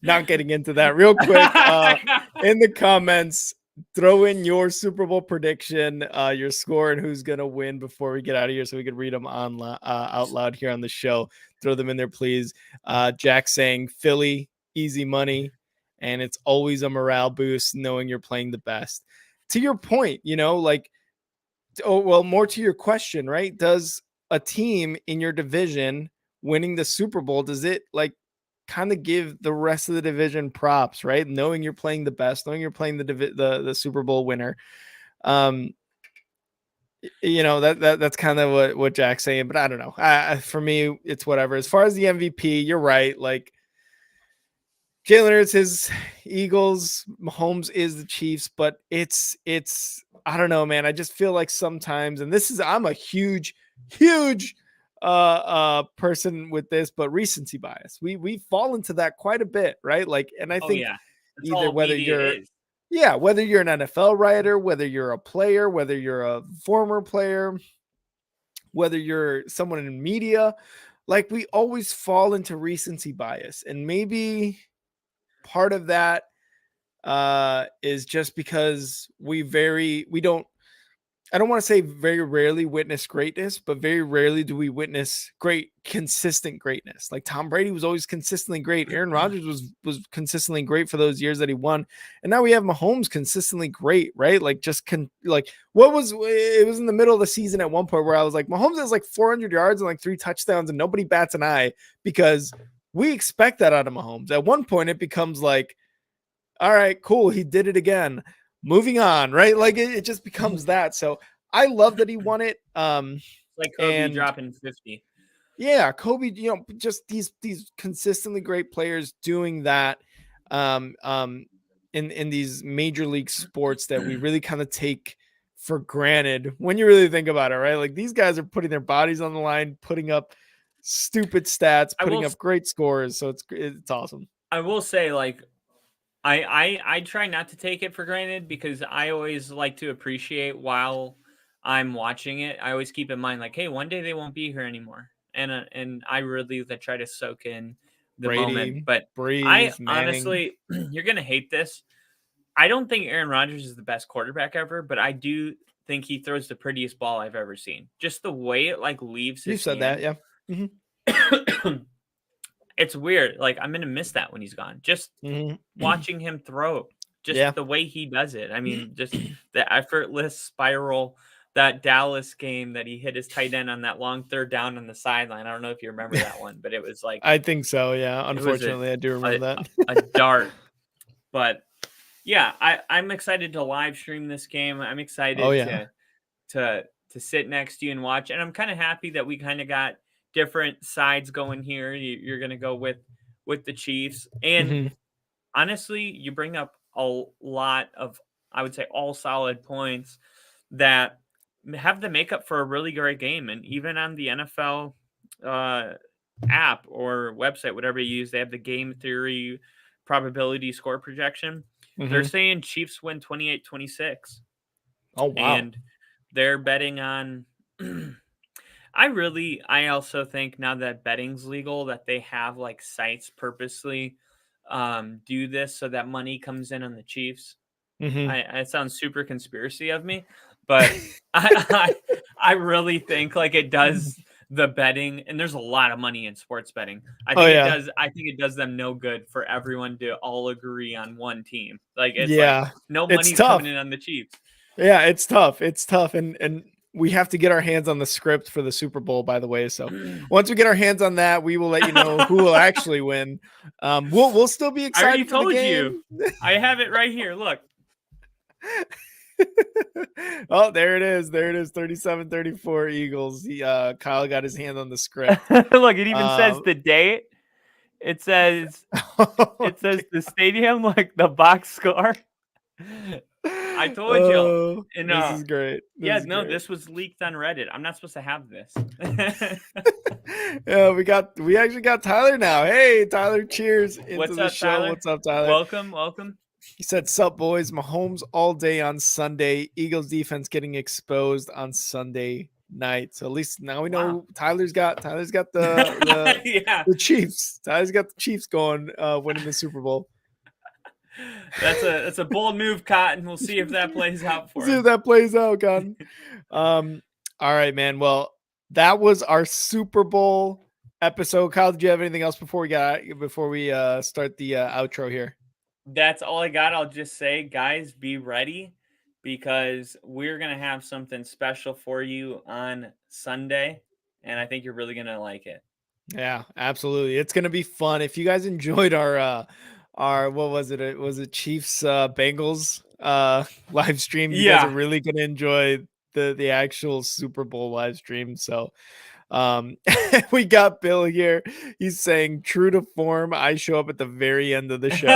Not getting into that real quick. In the comments, throw in your Super Bowl prediction, your score, and who's gonna win before we get out of here, so we can read them out loud here on the show. Throw them in there, please. Jack saying Philly, easy money, and it's always a morale boost knowing you're playing the best. To your point, like, oh well, more to your question, right? Does a team in your division winning the Super Bowl, does it like kind of give the rest of the division props, right? Knowing you're playing the best, knowing you're playing the Super Bowl winner. Um, that's kind of what Jack's saying, but I don't know. For me, it's whatever. As far as the MVP, you're right. Like Jalen Hurts is Eagles, Mahomes is the Chiefs, but it's I don't know, man. I just feel like sometimes, and I'm a huge person with this, but recency bias. We fall into that quite a bit, right? Like, and I oh think yeah, that's either all media is. whether you're an NFL writer, whether you're a player, whether you're a former player, whether you're someone in media, like we always fall into recency bias. And maybe part of that is just because we don't, I don't want to say very rarely witness greatness, but very rarely do we witness consistent greatness. Like Tom Brady was always consistently great. Aaron Rodgers was consistently great for those years that he won, and now we have Mahomes consistently great, right? Like what was it was in the middle of the season at one point where I was like, Mahomes has like 400 yards and like 3 touchdowns, and nobody bats an eye because we expect that out of Mahomes. At one point, it becomes like, all right, cool, he did it again. Moving on, right? Like it just becomes that. So I love that he won it. Like Kobe And dropping 50. yeah, Kobe, just these consistently great players doing that in these major league sports that we really kind of take for granted when you really think about it, right? Like these guys are putting their bodies on the line, putting up stupid stats, I putting will up great scores. So it's awesome. I will say, like, I try not to take it for granted because I always like to appreciate while I'm watching it. I always keep in mind, like, hey, one day they won't be here anymore, and I really try to soak in the moment. Brady, But I Breeze, Manning. honestly, you're gonna hate this. I don't think Aaron Rodgers is the best quarterback ever, but I do think he throws the prettiest ball I've ever seen. Just the way it like leaves You his said that, hand. yeah. Hmm. It's weird. Like I'm gonna miss that when he's gone. Just Hmm. watching him throw, just Yeah. the way he does it. I mean, just the effortless spiral. That Dallas game that he hit his tight end on that long third down on the sideline. I don't know if you remember that one, but it was like I think so, yeah. it was Unfortunately, I do a, remember that. a dart. But yeah, I'm excited to live stream this game. I'm Oh excited yeah. to to sit next to you and watch. And I'm kind of happy that we kind of got different sides going here. You're going to go with the Chiefs. And Mm-hmm. honestly, you bring up a lot of, I would say, all solid points that have the makeup for a really great game. And even on the NFL app or website, whatever you use, they have the game theory probability score projection. They're Mm-hmm. saying Chiefs win 28-26. Oh, wow. And they're betting on I also think now that betting's legal that they have like sites purposely do this so that money comes in on the Chiefs. Mm-hmm. It sounds super conspiracy of me, but I really think like it does the betting, and there's a lot of money in sports betting. I Oh, think it yeah. does. I think it does them no good for everyone to all agree on one team. Like it's like Yeah. no It's money's tough. coming in on the Chiefs. Yeah, it's tough. It's tough. And we have to get our hands on the script for the Super Bowl, by the way. So once we get our hands on that, we will let you know who will actually win. We'll still be I already excited for the told game. you. I have it right here. Look. Oh, there it is. There it is. 37-34 Eagles. Kyle got his hand on the script. Look, it even says Um, the date. It says okay. the stadium, like the box score. I told you. Oh, And this is great. This yeah, is no, great. this was leaked on Reddit. I'm not supposed to have this. Yeah, we actually got Tyler now. Hey, Tyler, cheers into What's the up, show. Tyler? What's up, Tyler? Welcome. He said, "Sup, boys? Mahomes all day on Sunday. Eagles defense getting exposed on Sunday night. So at least now we know Wow. Tyler's got the Yeah. the Chiefs. Tyler's got the Chiefs going, winning the Super Bowl. That's a bold move, Cotton. We'll see if that plays out for See if him. that plays out, Cotton. All right, man. Well, that was our Super Bowl episode. Kyle, did you have anything else before we start the outro here? That's all I got. I'll just say, guys, be ready because we're going to have something special for you on Sunday. And I think you're really going to like it. Yeah, absolutely. It's gonna be fun. If you guys enjoyed our what was it? It was a Chiefs Bengals live stream. You guys are Yeah. really gonna enjoy the actual Super Bowl live stream. So we got Bill here. He's saying, true to form, I show up at the very end of the show.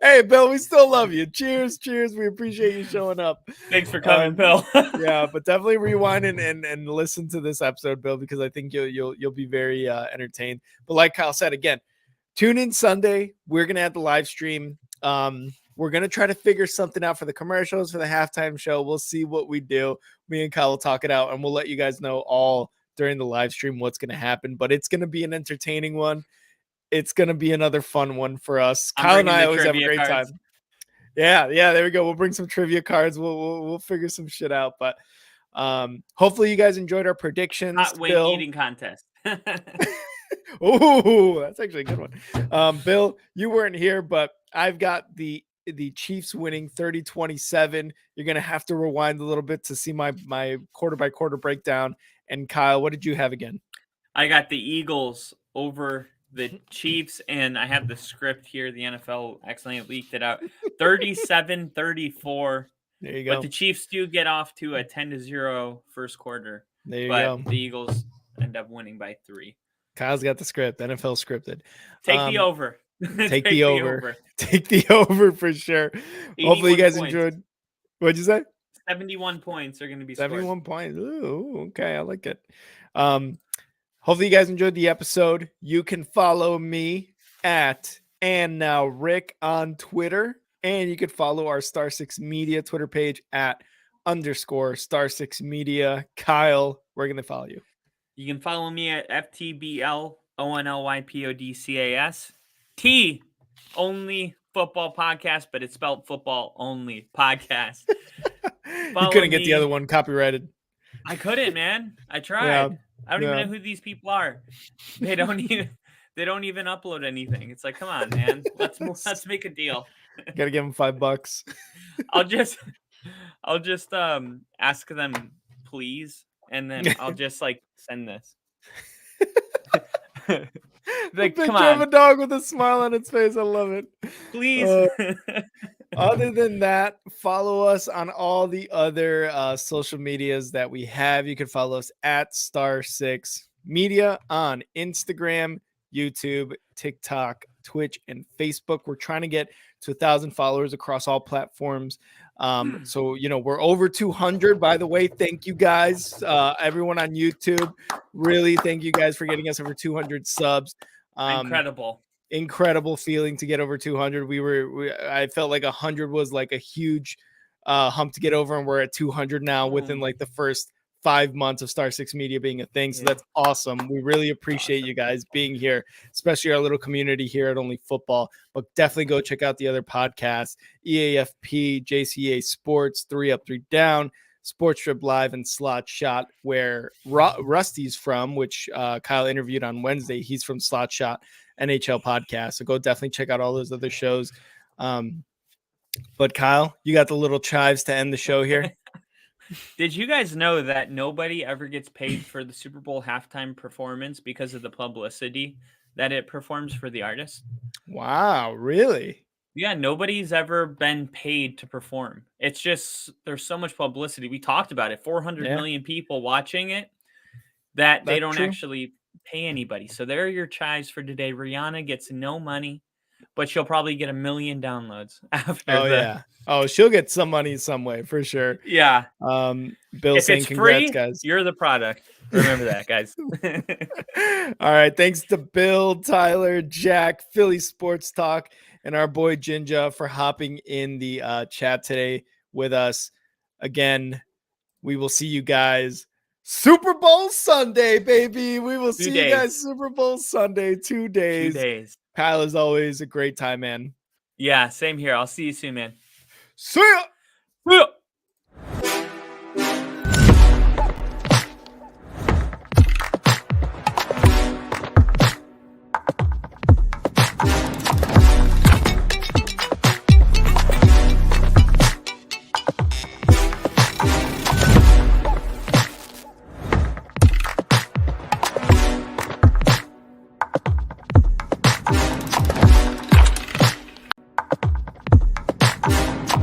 Hey, Bill, we still love you. Cheers. We appreciate you showing up. Thanks for coming, Bill. Yeah, but definitely rewind and listen to this episode, Bill, because I think you'll be very entertained. But like Kyle said, again, tune in Sunday. We're gonna have the live stream. We're gonna try to figure something out for the commercials for the halftime show. We'll see what we do. Me and Kyle will talk it out, and we'll let you guys know all during the live stream what's gonna happen. But it's gonna be an entertaining one. It's gonna be another fun one for us. I'm Kyle and bringing I the always have a trivia great cards. time. Yeah, there we go. We'll bring some trivia cards. We'll figure some shit out. But hopefully you guys enjoyed our predictions. Hot wing Bill. eating contest. Oh, that's actually a good one. Bill, you weren't here, but I've got the Chiefs winning 30-27. You're gonna have to rewind a little bit to see my quarter by quarter breakdown. And Kyle, what did you have again? I got the Eagles over the Chiefs, and I have the script here. The NFL accidentally leaked it out. 37-34. There you go. But the Chiefs do get off to a 10-0 first quarter. There you but go. The Eagles end up winning by 3. Kyle's got the script. NFL scripted. Take the over. Take the over. Take the over for sure. Hopefully you guys enjoyed. What'd you say? 71 points are going to be 71 points. Ooh, okay. I like it. Hopefully you guys enjoyed the episode. You can follow me at and now Rick on Twitter. And you could follow our Star 6 Media Twitter page at _Star 6 Media. Kyle, where can they follow you? You can follow me at FTBLONLYPODCAS. T only football podcast, but it's spelled football only podcast. You couldn't get the other one copyrighted. I couldn't, man. I tried. Yeah. I don't even know who these people are. They don't even upload anything. It's like, come on, man. Let's make a deal. Gotta give them $5. I'll just ask them, please, and then I'll just like send this. Like, come on. Of a dog with a smile on its face. I love it. Please. Other than that, follow us on all the other social medias that we have. You can follow us at Star6 Media on Instagram, YouTube, TikTok, Twitch, and Facebook. We're trying to get to 1,000 followers across all platforms. So, we're over 200, by the way. Thank you guys, everyone on YouTube. Really, thank you guys for getting us over 200 subs. Incredible feeling to get over 200. I felt like 100 was like a huge hump to get over, and we're at 200 now within like the first 5 months of Star 6 Media being a thing. So that's awesome. We really appreciate you guys being here, especially our little community here at Only Football. But definitely go check out the other podcasts: EAFP, JCA Sports, 3 Up, 3 Down, Sports Strip Live, and Slot Shot, where Rusty's from, which Kyle interviewed on Wednesday. He's from Slot Shot NHL podcast. So go definitely check out all those other shows. But Kyle, you got the little chives to end the show here. Did you guys know that nobody ever gets paid for the Super Bowl halftime performance because of the publicity that it performs for the artist? Wow, really? Yeah, nobody's ever been paid to perform. It's just there's so much publicity. We talked about it. 400 million people watching it that they don't actually pay anybody. So there are your chives for today. Rihanna gets no money, but she'll probably get 1 million downloads after. She'll get some money some way for sure. Yeah. Bill if saying it's congrats, free, guys. You're the product. Remember that, guys. All right. Thanks to Bill, Tyler, Jack, Philly Sports Talk, and our boy Jinja for hopping in the chat today with us. Again, we will see you guys Super Bowl Sunday, baby. We will see you guys Super Bowl Sunday, 2 days. 2 days. Kyle, is always a great time, man. Yeah, same here. I'll see you soon, man. See ya.